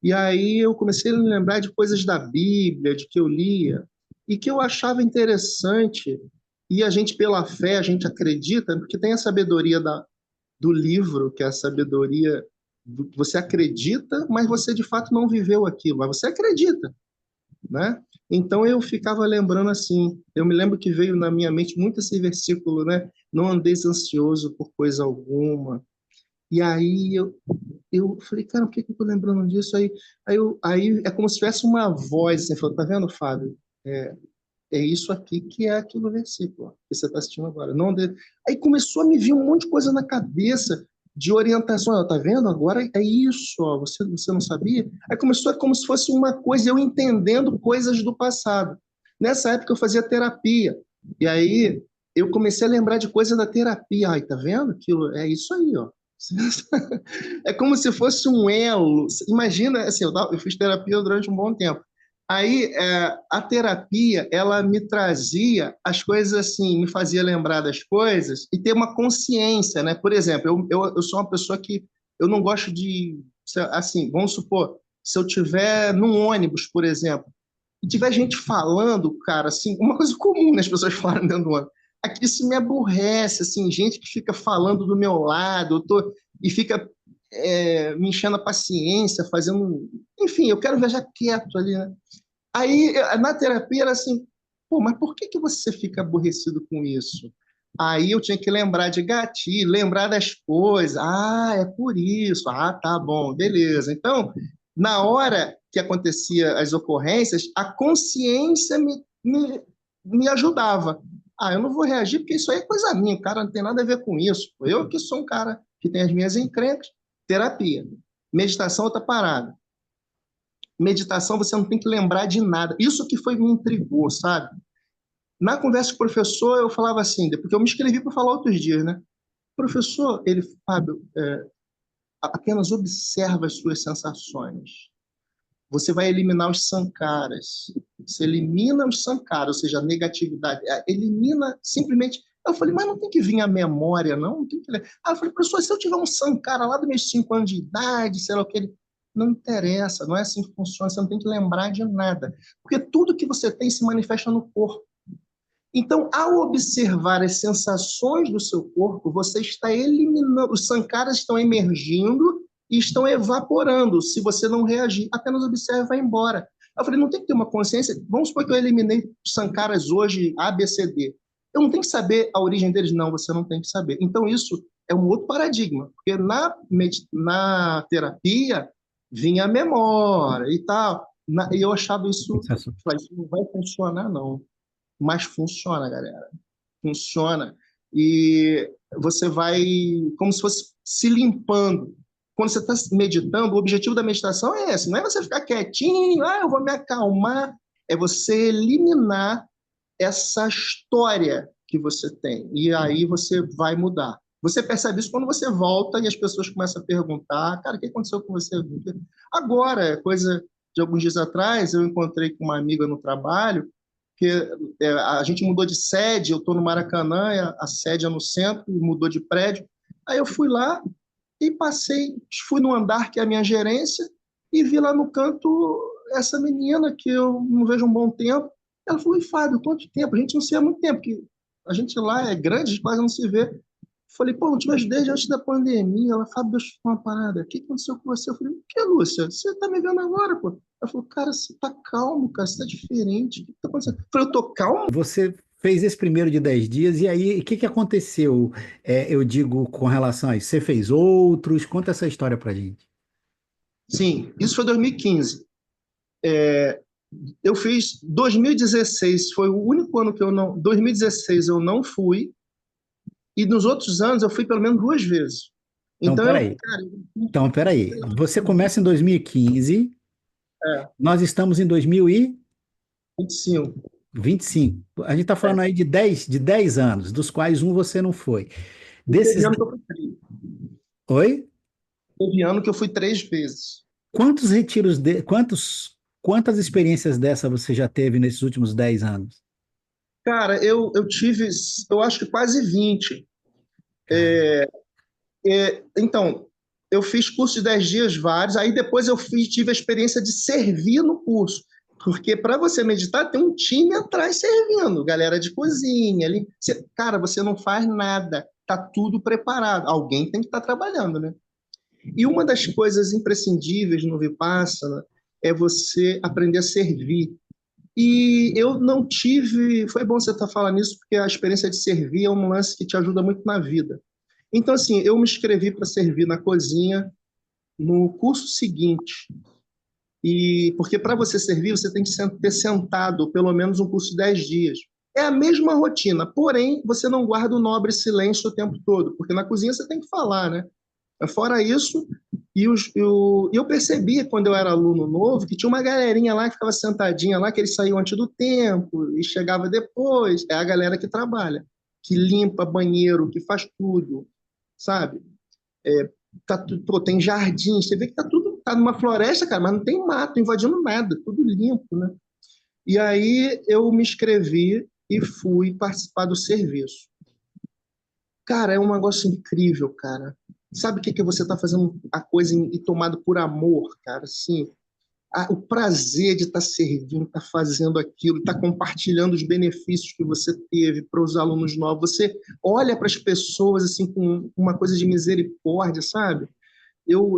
E aí eu comecei a me lembrar de coisas da Bíblia, de que eu lia, e que eu achava interessante, e a gente, pela fé, a gente acredita, porque tem a sabedoria do livro, que é a sabedoria você acredita, mas você de fato não viveu aquilo, mas você acredita, né? Então eu ficava lembrando assim, eu me lembro que veio na minha mente muito esse versículo, né? Não andeis ansioso por coisa alguma. E aí eu falei, cara, por que eu tô lembrando disso? Aí é como se tivesse uma voz, assim, falando, tá vendo, Fábio? É isso aqui que é aquilo versículo ó, que você está assistindo agora. Não de... Aí começou a me vir um monte de coisa na cabeça de orientação. Ó, tá vendo? Agora é isso, ó, você não sabia? Aí começou como se fosse uma coisa, eu entendendo coisas do passado. Nessa época eu fazia terapia. E aí eu comecei a lembrar de coisas da terapia. Ai, tá vendo? Aquilo, é isso aí, ó. É como se fosse um elo. Imagina, assim, eu fiz terapia durante um bom tempo. Aí, a terapia, ela me trazia as coisas assim, me fazia lembrar das coisas e ter uma consciência, né? Por exemplo, eu sou uma pessoa que eu não gosto de, assim, vamos supor, se eu tiver num ônibus, por exemplo, e tiver gente falando, cara, assim, uma coisa comum, né, as pessoas falarem dentro do ônibus. Aqui isso me aborrece, assim, gente que fica falando do meu lado, e fica me enchendo a paciência, fazendo. Enfim, eu quero viajar quieto ali, né? Aí, na terapia, era assim, pô, mas por que você fica aborrecido com isso? Aí eu tinha que lembrar de gatilho, lembrar das coisas. Ah, é por isso. Ah, tá bom, beleza. Então, na hora que acontecia as ocorrências, a consciência me ajudava. Ah, eu não vou reagir porque isso aí é coisa minha, o cara não tem nada a ver com isso. Eu que sou um cara que tem as minhas encrencas, terapia. Meditação é outra parada. Meditação você não tem que lembrar de nada. Isso que foi me intrigou, sabe? Na conversa com o professor, eu falava assim, porque eu me inscrevi para falar outros dias, né? Professor, ele, Fábio, apenas observa as suas sensações. Você vai eliminar os sankaras. Você elimina os sankaras, ou seja, a negatividade. Elimina simplesmente. Eu falei, mas não tem que vir a memória, não? Não tem que... Eu falei, professor, se eu tiver um sankara lá dos meus 5 anos de idade, sei lá o que ele. Não interessa, não é assim que funciona, você não tem que lembrar de nada. Porque tudo que você tem se manifesta no corpo. Então, ao observar as sensações do seu corpo, você está eliminando, os sankaras estão emergindo e estão evaporando. Se você não reagir, apenas observa e vai embora. Eu falei, não tem que ter uma consciência. Vamos supor que eu eliminei os sankaras hoje, A, B, C, D. Eu não tenho que saber a origem deles? Não, você não tem que saber. Então, isso é um outro paradigma, porque na terapia vinha a memória e tal. E eu achava isso, falei, isso não vai funcionar, não. Mas funciona, galera. Funciona. E você vai como se fosse se limpando. Quando você está meditando, o objetivo da meditação é esse. Não é você ficar quietinho, eu vou me acalmar. É você eliminar essa história que você tem. E aí você vai mudar. Você percebe isso quando você volta e as pessoas começam a perguntar, cara, o que aconteceu com você? Agora, coisa de alguns dias atrás, eu encontrei com uma amiga no trabalho, que a gente mudou de sede, eu estou no Maracanã, a sede é no centro, mudou de prédio. Aí eu fui lá e fui no andar que é a minha gerência e vi lá no canto essa menina que eu não vejo há um bom tempo. Ela falou, e Fábio, quanto tempo? A gente não se vê há muito tempo, porque a gente lá é grande, a gente quase não se vê. Falei, pô, não te vejo desde antes da pandemia. Ela, Fábio, deixa eu te falar uma parada. O que aconteceu com você? Eu falei, o que, Lúcia? Você tá me vendo agora, pô? Ela falou, cara, você tá calmo, cara, você tá diferente. O que tá acontecendo? Eu falei, eu tô calmo? Você fez esse primeiro de 10 dias, e aí, o que que aconteceu? Eu digo, com relação a isso, você fez outros? Conta essa história pra gente. Sim, isso foi 2015. Eu fiz 2016, foi o único ano que eu não... 2016 eu não fui, e nos outros anos eu fui pelo menos 2 vezes. Então, Então, peraí. cara, Então, peraí. Você começa em 2015, nós estamos em 25. 2025. A gente está falando aí de dez anos, dos quais um você não foi. Teve Desses. ano que eu fui 3. Oi? Teve ano que eu fui 3 vezes. Quantos retiros quantas experiências dessa você já teve nesses últimos 10 anos? Cara, eu tive, eu acho que quase 20. Cara, Então, eu fiz curso de 10 dias vários, aí depois tive a experiência de servir no curso. Porque para você meditar, tem um time atrás servindo, galera de cozinha ali. Cara, você não faz nada, tá tudo preparado. Alguém tem que estar trabalhando, né? E uma das coisas imprescindíveis no Vipassana é você aprender a servir. E eu não tive. Foi bom você estar falando isso, porque a experiência de servir é um lance que te ajuda muito na vida. Então, assim, eu me inscrevi para servir na cozinha no curso seguinte. E porque para você servir, você tem que ter sentado pelo menos um curso de 10 dias. É a mesma rotina, porém, você não guarda o nobre silêncio o tempo todo, porque na cozinha você tem que falar, né? Fora isso, eu percebi quando eu era aluno novo que tinha uma galerinha lá que ficava sentadinha lá, que eles saíam antes do tempo e chegava depois. É a galera que trabalha, que limpa banheiro, que faz tudo, sabe? Pô, tem jardim, você vê que tá numa floresta, cara, mas não tem mato invadindo nada, tudo limpo, né? E aí eu me inscrevi e fui participar do serviço. Cara, é um negócio incrível, cara. Sabe o que que você está fazendo a coisa e tomado por amor, cara? Assim, o prazer de estar servindo, estar fazendo aquilo, estar compartilhando os benefícios que você teve para os alunos novos. Você olha para as pessoas assim com uma coisa de misericórdia, sabe?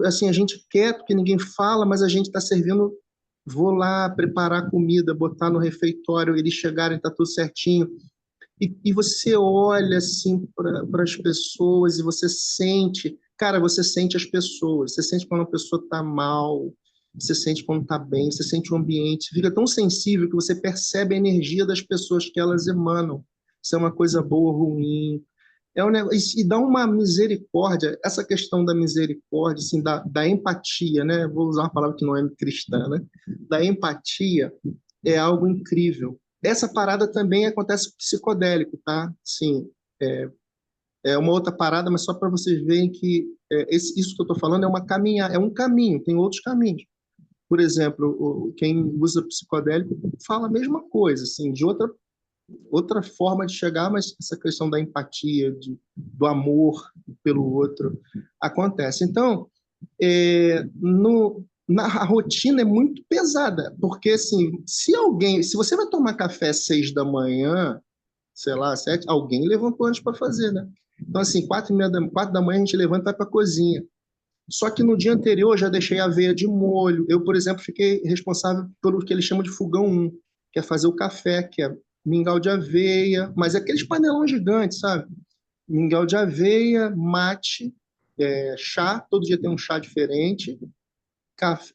Assim, a gente quer que ninguém fala, mas a gente está servindo. Vou lá preparar a comida, botar no refeitório, eles chegarem, tá tudo certinho. E você olha assim para as pessoas e você sente, cara, você sente as pessoas, você sente quando a pessoa está mal, você sente quando está bem, você sente o ambiente, fica tão sensível que você percebe a energia das pessoas que elas emanam. se é uma coisa boa ou ruim. É um negócio, e dá uma misericórdia, essa questão da misericórdia, assim, da empatia, né? Vou usar uma palavra que não é cristã, né? Da empatia é algo incrível. Essa parada também acontece com psicodélico, tá? Sim, é uma outra parada, mas só para vocês verem que isso que eu estou falando é uma caminhada, é um caminho, tem outros caminhos. Por exemplo, quem usa psicodélico fala a mesma coisa, assim, de outra forma de chegar, mas essa questão da empatia, do amor pelo outro acontece. Então, a rotina é muito pesada, porque assim, se você vai tomar café às 6 da manhã, sei lá, 7, alguém levantou antes para fazer, né? Então, assim, 4h30 4 da manhã a gente levanta e vai para a cozinha. Só que no dia anterior eu já deixei a aveia de molho. Eu, por exemplo, fiquei responsável pelo que eles chamam de fogão 1, que é fazer o café, que é mingau de aveia, mas é aqueles panelão gigantes, sabe? Mingau de aveia, mate, chá, todo dia tem um chá diferente,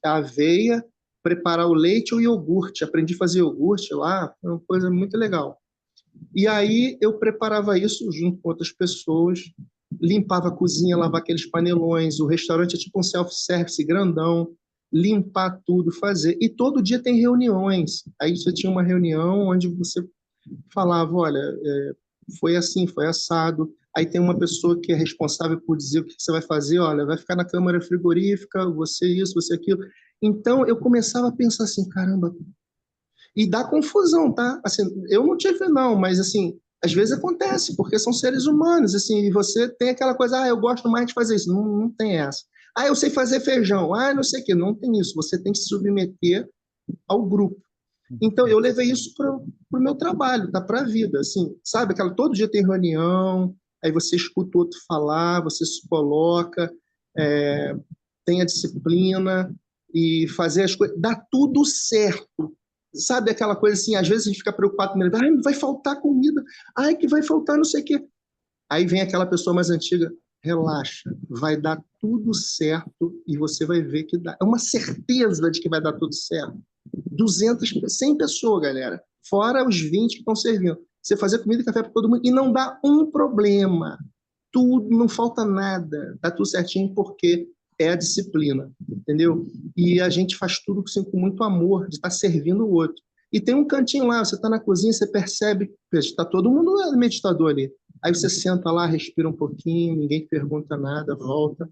aveia, preparar o leite ou iogurte. Aprendi a fazer iogurte lá, foi uma coisa muito legal. E aí eu preparava isso junto com outras pessoas, limpava a cozinha, lavava aqueles panelões, o restaurante é tipo um self-service grandão, limpar tudo, fazer. E todo dia tem reuniões. Aí você tinha uma reunião onde você falava, olha, foi assim, foi assado. Aí tem uma pessoa que é responsável por dizer o que você vai fazer, olha, vai ficar na câmara frigorífica, você isso, você aquilo. Então eu começava a pensar assim, caramba, e dá confusão, tá? Assim, eu não tive não, mas assim, às vezes acontece, porque são seres humanos, assim, e você tem aquela coisa, eu gosto mais de fazer isso, não tem essa. Eu sei fazer feijão, não sei o quê, não tem isso, você tem que se submeter ao grupo. Então, eu levei isso para o meu trabalho, tá? Para a vida, assim, sabe? Todo dia tem reunião, aí você escuta o outro falar, você se coloca, é, tem a disciplina e fazer as coisas, dá tudo certo. Sabe aquela coisa assim, às vezes a gente fica preocupado com ele, vai faltar comida, que vai faltar não sei o quê. Aí vem aquela pessoa mais antiga, relaxa, vai dar tudo certo e você vai ver que dá. É uma certeza de que vai dar tudo certo. 200, 100 pessoas, galera, fora os 20 que estão servindo. Você fazer comida e café para todo mundo e não dá um problema. Tudo, não falta nada, tá tudo certinho porque é a disciplina, entendeu? E a gente faz tudo assim, com muito amor, de estar servindo o outro. E tem um cantinho lá, você está na cozinha, você percebe que está todo mundo meditador ali. Aí você senta lá, respira um pouquinho, ninguém pergunta nada, volta.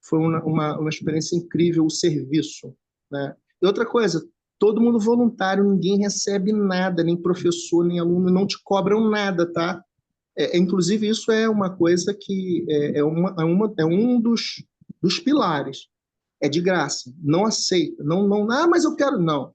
Foi uma experiência incrível o serviço, né? E outra coisa, todo mundo voluntário, ninguém recebe nada, nem professor, nem aluno, não te cobram nada, tá? Inclusive, isso é uma coisa que é um dos pilares. É de graça, não aceita, não, mas eu quero, não.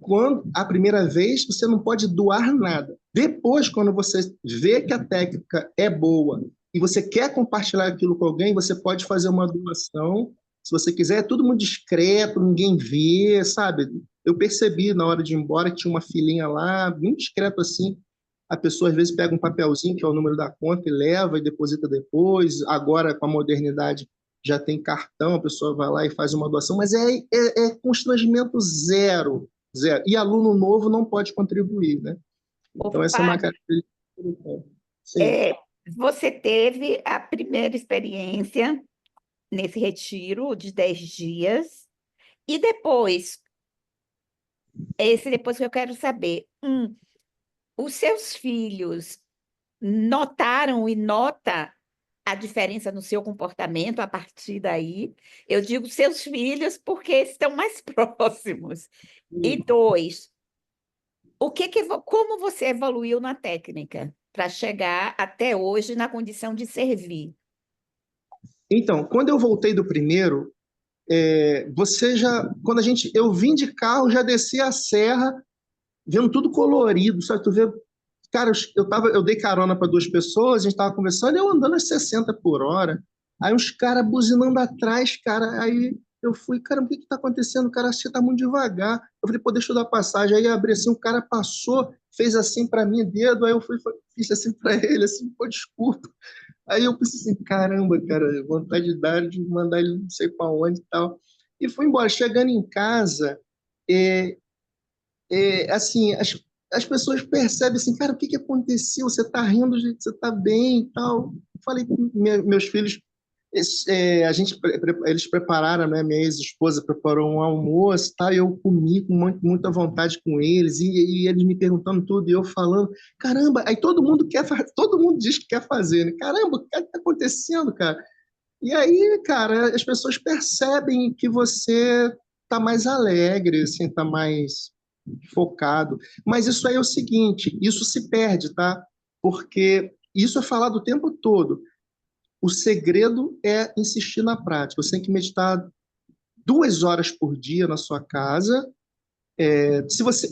Quando a primeira vez, você não pode doar nada. Depois, quando você vê que a técnica é boa e você quer compartilhar aquilo com alguém, você pode fazer uma doação. Se você quiser, é tudo muito discreto, ninguém vê, sabe? Eu percebi na hora de ir embora que tinha uma filhinha lá, bem discreto assim. A pessoa às vezes pega um papelzinho, que é o número da conta, e leva e deposita depois. Agora, com a modernidade, já tem cartão, a pessoa vai lá e faz uma doação, mas é constrangimento zero. Zero. E aluno novo não pode contribuir, né? Então, Ô, essa é uma Fábio, característica do campo. Sim. é, você teve a primeira experiência nesse retiro de 10 dias, e depois, esse depois que eu quero saber, os seus filhos notaram e nota a diferença no seu comportamento a partir daí? Eu digo seus filhos porque estão mais próximos. E dois, como você evoluiu na técnica para chegar até hoje na condição de servir? Então, quando eu voltei do primeiro, eu vim de carro, já desci a serra, vendo tudo colorido, sabe? Tu vê, cara, eu dei carona para duas pessoas, a gente tava conversando, e eu andando a 60 por hora, aí uns caras buzinando atrás, cara, aí eu fui, cara, o que que tá acontecendo? O cara, acho que tá muito devagar. Eu falei, pô, deixa eu dar passagem. Aí eu abri assim, o cara passou, fez assim para mim, dedo, aí eu fiz assim para ele, assim, pô, desculpa. Aí eu pensei assim, caramba, cara, vontade de dar, de mandar ele não sei para onde e tal. E fui embora. Chegando em casa, assim, as pessoas percebem assim, cara, o que que aconteceu? Você tá rindo, gente, você tá bem e tal. Falei com meus filhos, eles prepararam, né? Minha ex-esposa preparou um almoço, tá? Eu comi com muita vontade com eles e eles me perguntando tudo e eu falando, caramba, aí todo mundo quer, todo mundo diz que quer fazer, né? Caramba, o que está acontecendo, cara? E aí, cara, as pessoas percebem que você tá mais alegre, assim, tá mais focado. Mas isso aí é o seguinte, isso se perde, tá? Porque isso é falado o tempo todo. O segredo é insistir na prática. Você tem que meditar 2 horas por dia na sua casa. Se você,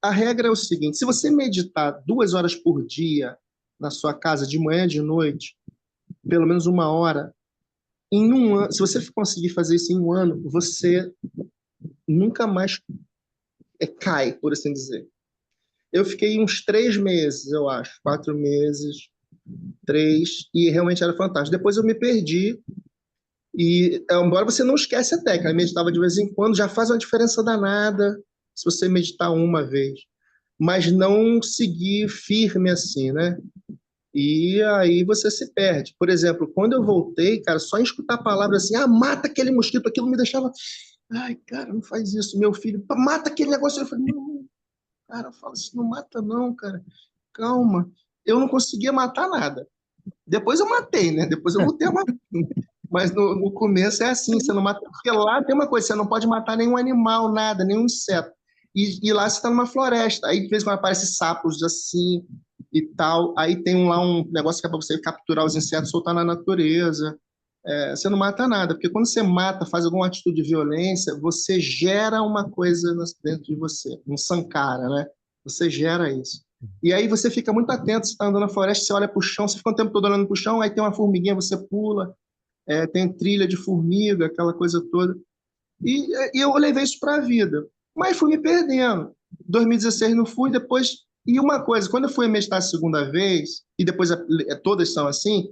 a regra é o seguinte: se você meditar 2 horas por dia na sua casa, de manhã, de noite, pelo menos 1 hora, em um ano, se você conseguir fazer isso em um ano, você nunca mais cai, por assim dizer. Eu fiquei uns 3 meses, eu acho, 4 meses, 3, e realmente era fantástico. Depois eu me perdi, e embora você não esquece a técnica, meditava de vez em quando, já faz uma diferença danada se você meditar uma vez, mas não seguir firme assim, né? E aí você se perde. Por exemplo, quando eu voltei, cara, só em escutar a palavra assim, mata aquele mosquito, aquilo me deixava, ai, cara, não faz isso, meu filho, mata aquele negócio. Eu falei, não, cara, fala assim, não mata não, cara, calma. Eu não conseguia matar nada. Depois eu matei, né? Depois eu voltei a matar. Mas no começo é assim, você não mata. Porque lá tem uma coisa, você não pode matar nenhum animal, nada, nenhum inseto. E lá você está numa floresta. Aí de vez em quando aparecem sapos assim e tal. Aí tem lá um negócio que é para você capturar os insetos, soltar na natureza. Você não mata nada, porque quando você mata, faz alguma atitude de violência, você gera uma coisa dentro de você, um sankara, né? Você gera isso. E aí você fica muito atento, você está andando na floresta, você olha para o chão, você fica o tempo todo olhando para o chão, aí tem uma formiguinha, você pula, tem trilha de formiga, aquela coisa toda. E eu levei isso para a vida. Mas fui me perdendo. 2016 não fui, depois. E uma coisa, quando eu fui meditar a segunda vez, e depois todas são assim,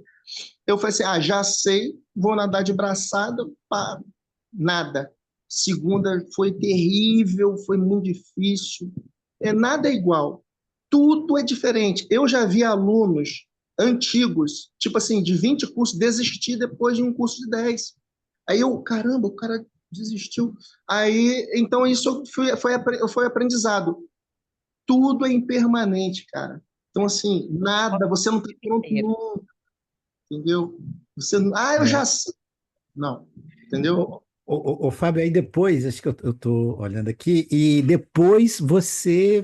eu falei assim: já sei, vou nadar de braçada, pá, nada. Segunda foi terrível, foi muito difícil. Nada é igual. Tudo é diferente. Eu já vi alunos antigos, tipo assim, de 20 cursos, desistir depois de um curso de 10. Aí eu, caramba, o cara desistiu. Aí, então isso foi aprendizado. Tudo é impermanente, cara. Então, assim, nada, você não está pronto nunca, entendeu? Você, eu já É. sei. Não, entendeu? Ô, Fábio, aí depois, acho que eu estou olhando aqui, e depois você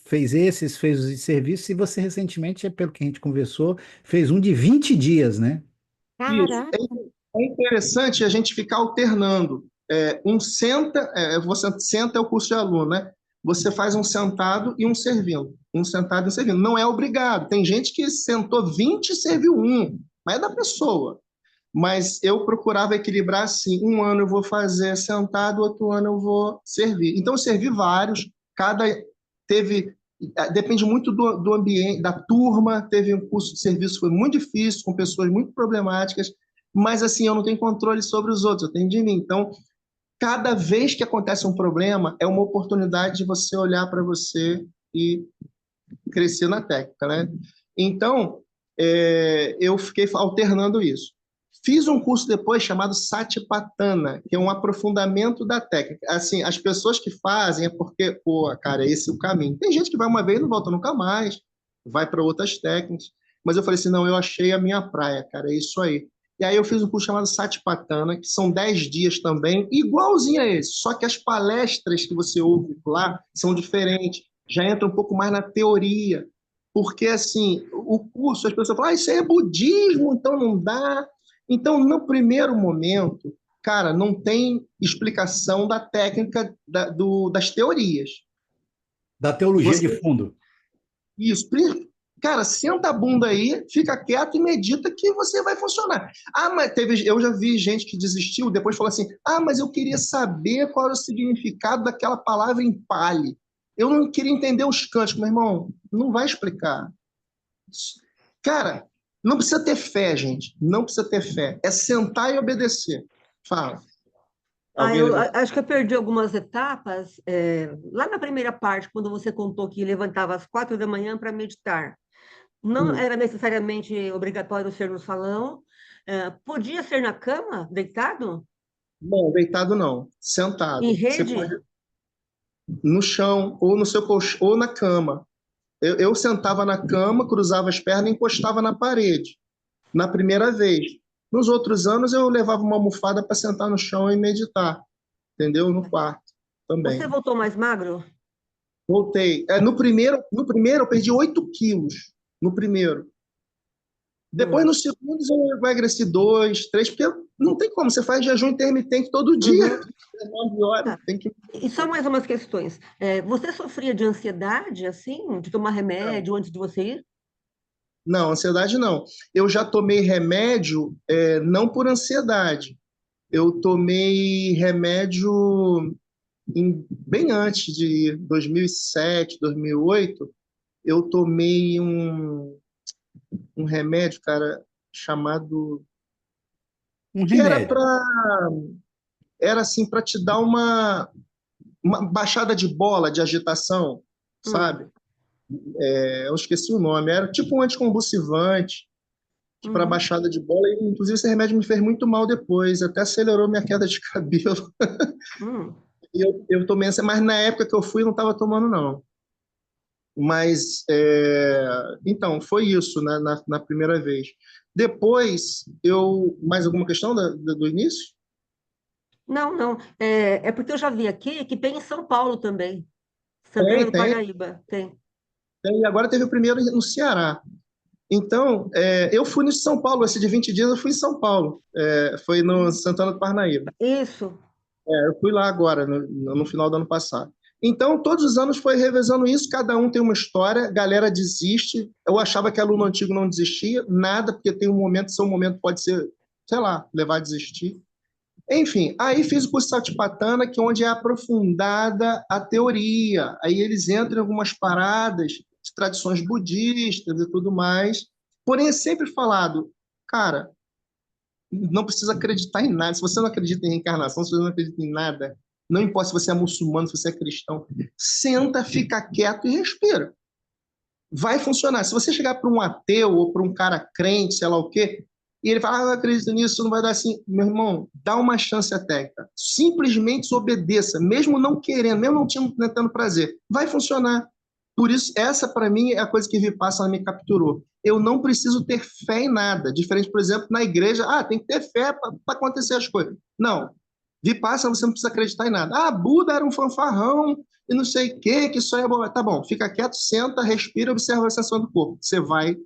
fez esses, fez os serviços, e você recentemente, pelo que a gente conversou, fez um de 20 dias, né? Isso. Caraca, É interessante a gente ficar alternando. Você senta é o curso de aluno, né? Você faz um sentado e um servindo. Um sentado e um servindo. Não é obrigado. Tem gente que sentou 20 e serviu um, mas é da pessoa. Mas eu procurava equilibrar assim: um ano eu vou fazer sentado, outro ano eu vou servir. Então eu servi vários, cada teve. Depende muito do ambiente, da turma. Teve um curso de serviço que foi muito difícil, com pessoas muito problemáticas, mas assim, eu não tenho controle sobre os outros, eu tenho de mim. Então, cada vez que acontece um problema, é uma oportunidade de você olhar para você e crescer na técnica, né? Então, eu fiquei alternando isso. Fiz um curso depois chamado Satipatthana, que é um aprofundamento da técnica. Assim, as pessoas que fazem é porque, pô, cara, esse é o caminho. Tem gente que vai uma vez e não volta nunca mais, vai para outras técnicas. Mas eu falei assim, não, eu achei a minha praia, cara, é isso aí. E aí eu fiz um curso chamado Satipatthana, que são 10 dias também, igualzinho a esse, só que as palestras que você ouve lá são diferentes, já entra um pouco mais na teoria, porque assim, o curso, as pessoas falam, isso aí é budismo, então não dá. Então, no primeiro momento, cara, não tem explicação da técnica das teorias. Da teologia de Você, fundo. isso, cara, senta a bunda aí, fica quieto e medita que você vai funcionar. Mas eu já vi gente que desistiu, depois falou assim: mas eu queria saber qual era o significado daquela palavra em Pali. Eu não queria entender os cânticos, meu irmão, não vai explicar. Cara, não precisa ter fé, gente. Não precisa ter fé. É sentar e obedecer. Fala. Alguém levou? Acho que eu perdi algumas etapas. Lá na primeira parte, quando você contou que levantava às 4 da manhã para meditar, não Hum. era necessariamente obrigatório ser no salão. Podia ser na cama, deitado, Não, deitado não, em sentado. Você rede? pode no chão, ou no seu colchão, ou na cama. Eu sentava na cama, cruzava as pernas e encostava na parede, na primeira vez. Nos outros anos, eu levava uma almofada para sentar no chão e meditar, entendeu? No quarto Você também. voltou mais magro? Voltei. No primeiro eu perdi 8 quilos. No primeiro. Depois, Hum. no segundo, eu emagreci 2, 3, porque não tem como. Você faz jejum intermitente todo dia, Uhum. 9 horas. Tá. Tem que. E só mais umas questões. Você sofria de ansiedade, assim, de tomar remédio antes de você ir? Não, ansiedade não. Eu já tomei remédio, não por ansiedade. Eu tomei remédio bem antes de 2007, 2008. Eu tomei um remédio, cara, chamado Um que remédio. era assim para te dar uma baixada de bola de agitação, Hum, sabe? Eu esqueci o nome. Era tipo um anticonvulsivante para uhum, baixada de bola. E, inclusive, esse remédio me fez muito mal depois. Até acelerou minha queda de cabelo. hum. E eu tomei essa, mas na época que eu fui, eu não estava tomando, não. Mas, então, foi isso, né, na primeira vez. Depois, mais alguma questão do início? Não, não. É porque eu já vi aqui que tem em São Paulo também. Santana Tem, do tem. Parnaíba, tem. E agora teve o primeiro no Ceará. Então, eu fui no São Paulo, esse de 20 dias eu fui em São Paulo. Foi no Santana do Parnaíba. Isso. Eu fui lá agora, no final do ano passado. Então, todos os anos foi revezando isso, cada um tem uma história, a galera desiste. Eu achava que aluno antigo não desistia, nada, porque tem um momento, seu momento pode ser, sei lá, levar a desistir. Enfim, aí fiz o curso Satipatthana, que é onde é aprofundada a teoria. Aí eles entram em algumas paradas de tradições budistas e tudo mais. Porém, é sempre falado, cara, não precisa acreditar em nada. Se você não acredita em reencarnação, se você não acredita em nada, não importa se você é muçulmano, se você é cristão, senta, fica quieto e respira. Vai funcionar. Se você chegar para um ateu ou para um cara crente, sei lá o quê, e ele fala, eu acredito nisso, não vai dar assim. Meu irmão, dá uma chance até, cara. Simplesmente obedeça, mesmo não querendo, mesmo não tendo prazer. Vai funcionar. Por isso, essa para mim é a coisa que Vipassana me capturou. Eu não preciso ter fé em nada. Diferente, por exemplo, na igreja, tem que ter fé para acontecer as coisas. Não. Vipassana, você não precisa acreditar em nada. Buda era um fanfarrão, e não sei o que isso aí é bom. Tá bom, fica quieto, senta, respira, observa a sensação do corpo. Você vai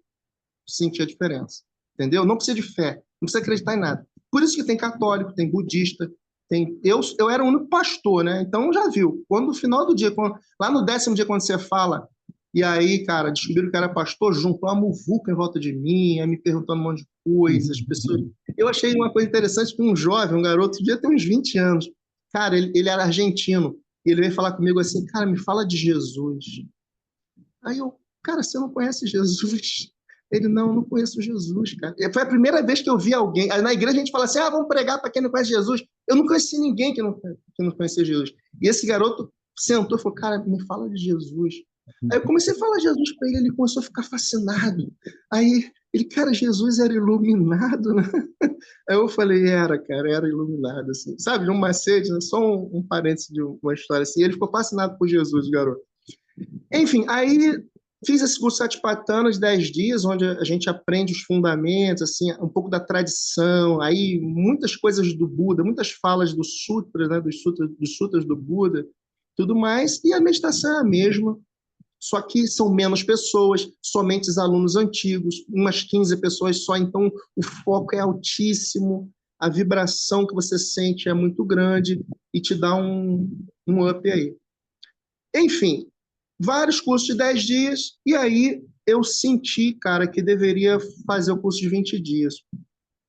sentir a diferença. Entendeu? Não precisa de fé, não precisa acreditar em nada. Por isso que tem católico, tem budista, tem. Eu era o único pastor, né? Então já viu. Quando no final do dia, lá no 10º dia, quando você fala, e aí, cara, descobriram que era pastor, juntou uma muvuca em volta de mim, aí me perguntando um monte de coisas, as pessoas. Eu achei uma coisa interessante que um jovem, um garoto, devia ter uns 20 anos. Cara, ele era argentino. E ele veio falar comigo assim, cara, me fala de Jesus. Aí eu, cara, você não conhece Jesus? Ele, não conheço Jesus, cara. E foi a primeira vez que eu vi alguém. Aí na igreja a gente fala assim, vamos pregar para quem não conhece Jesus. Eu não conheci ninguém que não conhecia Jesus. E esse garoto sentou e falou, cara, me fala de Jesus. Aí eu comecei a falar de Jesus para ele, ele começou a ficar fascinado. Aí ele, cara, Jesus era iluminado, né? Aí eu falei, cara, era iluminado, assim. Sabe, de um macete, né? Só um parênteses de uma história assim. Ele ficou fascinado por Jesus, garoto. Enfim, aí fiz esse curso Satipatthana de 10 dias, onde a gente aprende os fundamentos, assim, um pouco da tradição, aí muitas coisas do Buda, muitas falas dos sutras, né, dos sutras do Buda, tudo mais, e a meditação é a mesma, só que são menos pessoas, somente os alunos antigos, umas 15 pessoas só, então o foco é altíssimo, a vibração que você sente é muito grande e te dá um up aí. Enfim, vários cursos de 10 dias, e aí eu senti, cara, que deveria fazer o curso de 20 dias.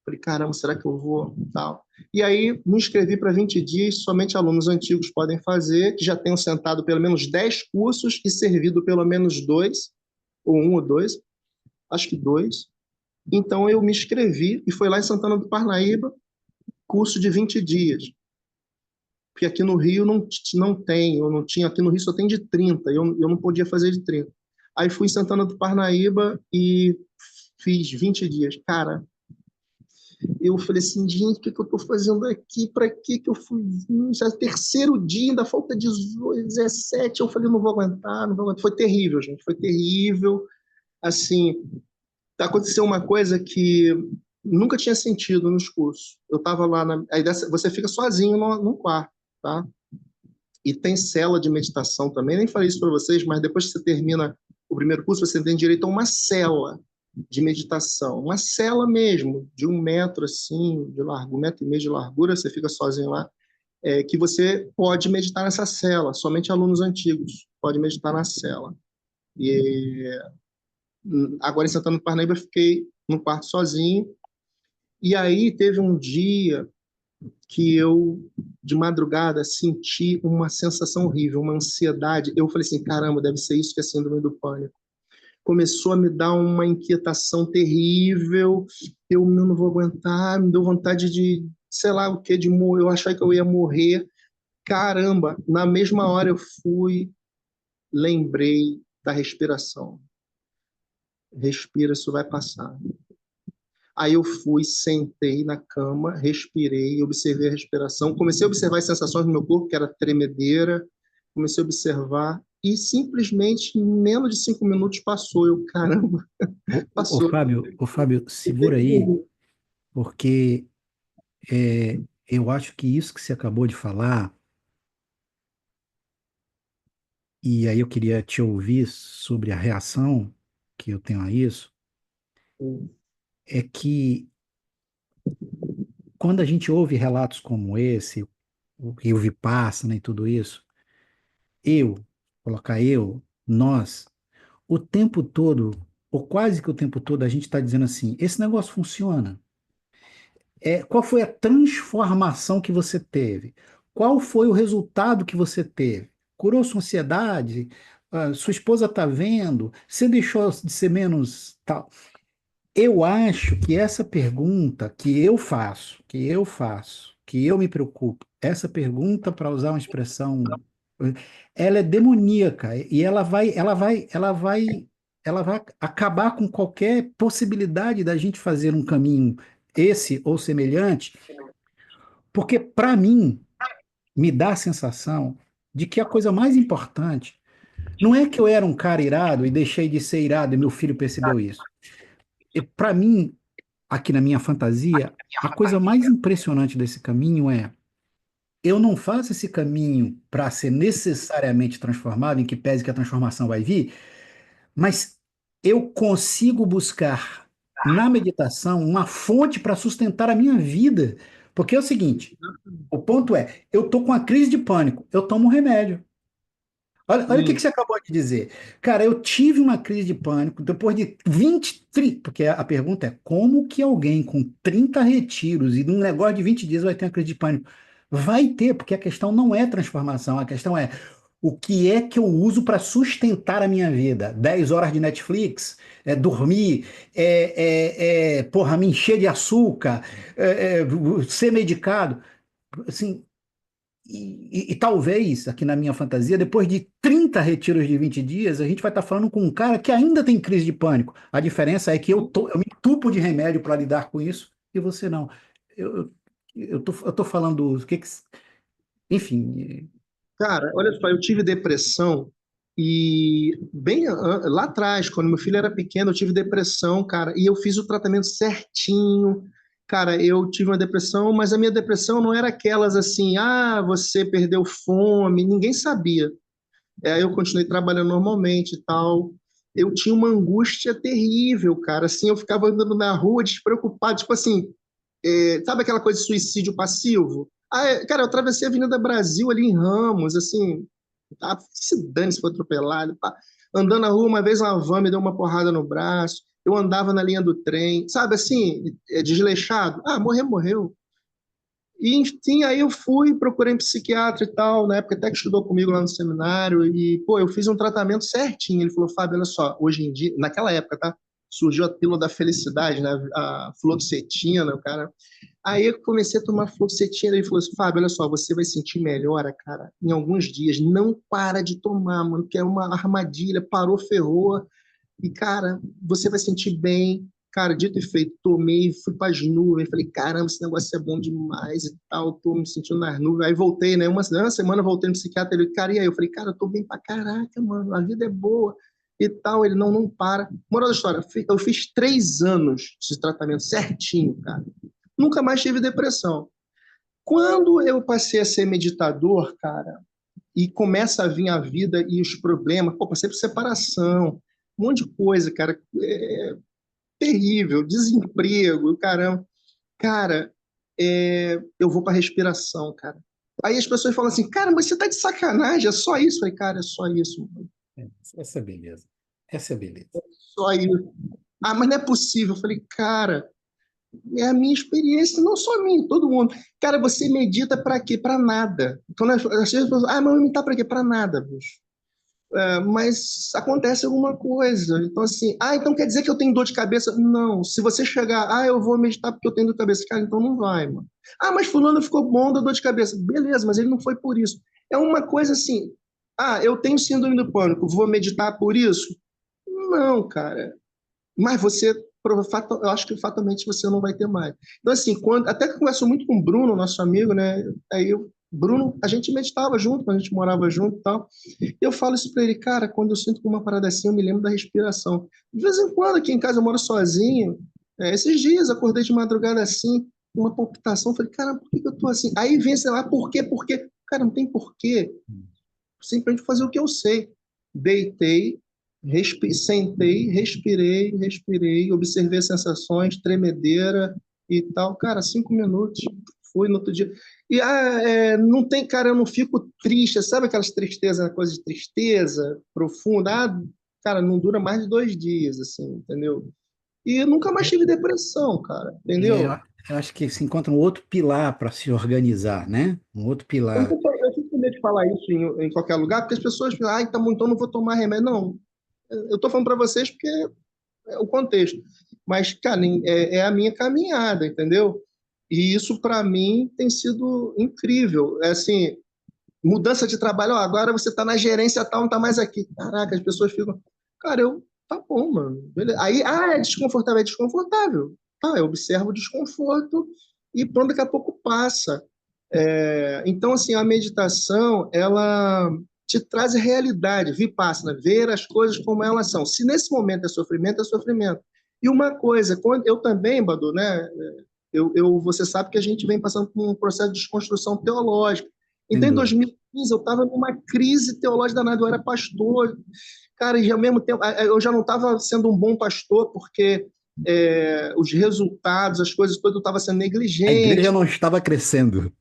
Falei, caramba, será que eu vou? Tal. E aí me inscrevi para 20 dias, somente alunos antigos podem fazer, que já tenham sentado pelo menos 10 cursos e servido pelo menos 2, ou 1 ou 2, acho que 2. Então eu me inscrevi e foi lá em Santana do Parnaíba, curso de 20 dias. porque aqui no Rio não tem, eu não tinha, aqui no Rio só tem de 30, eu não podia fazer de 30. Aí fui em Santana do Parnaíba e fiz 20 dias. Cara, eu falei assim, gente, o que que eu tô fazendo aqui? Para que que eu fui? Já é o terceiro dia, ainda falta 18, 17. Eu falei, não vou aguentar, não vou aguentar. Foi terrível, gente, foi terrível. Assim, aconteceu uma coisa que nunca tinha sentido nos cursos. Eu estava lá, você fica sozinho num quarto, tá? E tem cela de meditação também. Nem falei isso para vocês, mas depois que você termina o primeiro curso, você tem direito a uma cela de meditação. Uma cela mesmo, de 1 metro, assim, de largura, 1,5 metro de largura, você fica sozinho lá, que você pode meditar nessa cela. Somente alunos antigos podem meditar na cela. E agora em Santana do Parnaíba eu fiquei no quarto sozinho. E aí teve um dia que eu, de madrugada, senti uma sensação horrível, uma ansiedade. Eu falei assim, caramba, deve ser isso que é síndrome do pânico. Começou a me dar uma inquietação terrível, eu não vou aguentar, me deu vontade de, sei lá o que, de morrer, eu achava que eu ia morrer. Caramba, na mesma hora eu fui, lembrei da respiração. Respira, isso vai passar. Aí eu fui, sentei na cama, respirei, observei a respiração, comecei a observar as sensações no meu corpo, que era tremedeira, comecei a observar e simplesmente em menos de 5 minutos passou. Eu, caramba, passou. Fábio, segura aí, porque eu acho que isso que você acabou de falar, e aí eu queria te ouvir sobre a reação que eu tenho a isso, é que quando a gente ouve relatos como esse, o Vipassana e tudo isso, eu, colocar eu, nós, o tempo todo, ou quase que o tempo todo, a gente está dizendo assim: esse negócio funciona. Qual foi a transformação que você teve? Qual foi o resultado que você teve? Curou sua ansiedade? Sua esposa está vendo? Você deixou de ser menos tal? Eu acho que essa pergunta que eu me preocupo, essa pergunta, para usar uma expressão, ela é demoníaca e ela vai acabar com qualquer possibilidade da gente fazer um caminho esse ou semelhante, porque para mim me dá a sensação de que a coisa mais importante não é que eu era um cara irado e deixei de ser irado e meu filho percebeu isso. Para mim, aqui na minha fantasia, a coisa mais impressionante desse caminho é: eu não faço esse caminho para ser necessariamente transformado, em que pese que a transformação vai vir, mas eu consigo buscar na meditação uma fonte para sustentar a minha vida. Porque é o seguinte, o ponto é, eu tô com uma crise de pânico, eu tomo um remédio. Olha o que você acabou de dizer. Cara, eu tive uma crise de pânico depois de 20, 30, porque a pergunta é como que alguém com 30 retiros e num negócio de 20 dias vai ter uma crise de pânico? Vai ter, porque a questão não é transformação, a questão é o que é que eu uso para sustentar a minha vida? 10 horas de Netflix, dormir, porra, me encher de açúcar, ser medicado. Assim, e talvez, aqui na minha fantasia, depois de 30 retiros de 20 dias, a gente vai estar falando com um cara que ainda tem crise de pânico. A diferença é que eu me entupo de remédio para lidar com isso e você não. Eu tô falando o que que. Enfim. Cara, olha só, eu tive depressão e bem lá atrás, quando meu filho era pequeno, eu tive depressão, cara, e eu fiz o tratamento certinho. Cara, eu tive uma depressão, mas a minha depressão não era aquelas assim, ah, você perdeu fome, ninguém sabia. Aí eu continuei trabalhando normalmente e tal. Eu tinha uma angústia terrível, cara. Assim, eu ficava andando na rua despreocupado, tipo assim, sabe aquela coisa de suicídio passivo? Ah, cara, eu atravessei a Avenida Brasil ali em Ramos, assim, se dane se foi atropelado. Pá. Andando na rua, uma vez uma van me deu uma porrada no braço. Eu andava na linha do trem, sabe assim, desleixado. Ah, morreu, morreu. E, enfim, aí eu fui, procurei um psiquiatra e tal, na época até que estudou comigo lá no seminário, e, pô, eu fiz um tratamento certinho. Ele falou, Fábio, olha só, hoje em dia, naquela época, tá? Surgiu a pílula da felicidade, né? A fluoxetina, o cara. Aí eu comecei a tomar fluoxetina, ele falou assim, Fábio, olha só, você vai sentir melhora, cara, em alguns dias, não para de tomar, mano, que é uma armadilha, parou, ferrou, e, cara, você vai sentir bem. Cara, dito e feito, tomei, fui para as nuvens, falei, caramba, esse negócio é bom demais e tal, tô me sentindo nas nuvens. Aí voltei, né? Uma semana voltei no psiquiatra, ele, cara, e aí? Eu falei, cara, eu tô bem pra caraca, mano, a vida é boa e tal. Ele, não, não para. Moral da história, eu fiz 3 anos de tratamento certinho, cara. Nunca mais tive depressão. Quando eu passei a ser meditador, cara, e começa a vir a vida e os problemas, pô, passei por separação, um monte de coisa, cara, terrível, desemprego, caramba. Cara, eu vou para respiração, cara. Aí as pessoas falam assim, cara, mas você tá de sacanagem, é só isso? Eu falei, cara, é só isso, mano. Essa é a beleza. Essa é a beleza. Só isso. Ah, mas não é possível. Eu falei, cara, é a minha experiência, não só a minha, todo mundo. Cara, você medita para quê? Para nada. Então, às vezes, as pessoas, mas meditar para quê? Para nada, bicho. Mas acontece alguma coisa. Então, assim, então quer dizer que eu tenho dor de cabeça? Não. Se você chegar, eu vou meditar porque eu tenho dor de cabeça, cara, então não vai, mano. Mas fulano ficou bom da dor de cabeça. Beleza, mas ele não foi por isso. É uma coisa assim, eu tenho síndrome do pânico, vou meditar por isso? Não, cara. Mas você, eu acho que fatalmente você não vai ter mais. Então, assim, até que eu converso muito com o Bruno, nosso amigo, né? Bruno, a gente meditava junto, a gente morava junto e tal. Eu falo isso para ele, cara, quando eu sinto uma parada assim, eu me lembro da respiração. De vez em quando, aqui em casa eu moro sozinho. Esses dias, acordei de madrugada assim, uma palpitação. Falei, cara, por que eu tô assim? Aí vem, sei lá, por quê? Por quê? Cara, não tem porquê. Simplesmente fazer o que eu sei. Deitei, sentei, respirei, observei as sensações, tremedeira e tal. Cara, 5 minutos. Fui no outro dia. E não tem, cara, eu não fico triste, sabe aquelas tristezas, coisa de tristeza profunda? Cara, não dura mais de 2 dias, assim, entendeu? E nunca mais tive depressão, cara, É, entendeu? eu acho que se encontra um outro pilar para se organizar, né? Um outro pilar. Eu fico com medo de falar isso em qualquer lugar, porque as pessoas falam, tá bom, então não vou tomar remédio. Não, eu tô falando para vocês porque é o contexto. Mas, cara, é a minha caminhada, entendeu? E isso, para mim, tem sido incrível. É assim, mudança de trabalho, agora você está na gerência tal, não está mais aqui. Caraca, as pessoas ficam, cara, tá bom, mano. Beleza. Aí, é desconfortável. Tá, eu observo o desconforto e pronto, daqui a pouco passa. Então, assim, a meditação, ela te traz a realidade, vipassana, ver as coisas como elas são. Se nesse momento é sofrimento, é sofrimento. E uma coisa, quando eu também, Badu, né? Você sabe que a gente vem passando por um processo de desconstrução teológica. Sem Então, em dúvida. 2015, eu estava numa crise teológica danada, eu era pastor, cara, e ao mesmo tempo, eu já não estava sendo um bom pastor, porque os resultados, as coisas todas, eu estava sendo A igreja negligente. não estava crescendo.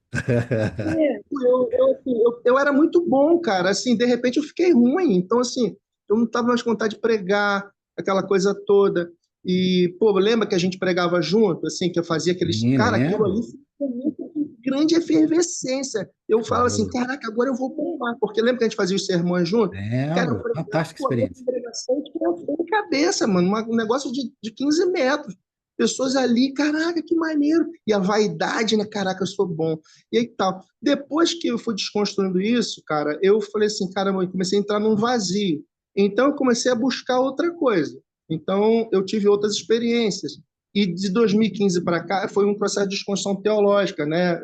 Eu era muito bom, cara, assim, de repente eu fiquei ruim, então, assim, eu não estava mais com vontade de pregar, aquela coisa toda. E, pô, lembra que a gente pregava junto, assim, que eu fazia aqueles. Sim, Cara, aquilo lembro. ali foi muito grande efervescência. Eu falo assim, Show. caraca, agora eu vou bombar, porque lembra que a gente fazia os sermões junto? Cara, eu Lembro. pregava, Fantástica pô, a minha experiência. congregação tinha de cabeça, mano, um negócio de 15 metros. Pessoas ali, caraca, que maneiro. E a vaidade, né? Caraca, eu sou bom. E aí tal. Depois que eu fui desconstruindo isso, cara, eu falei assim, caramba, eu comecei a entrar num vazio. Então eu comecei a buscar outra coisa. Então eu tive outras experiências. E de 2015 para cá foi um processo de desconstrução teológica, né?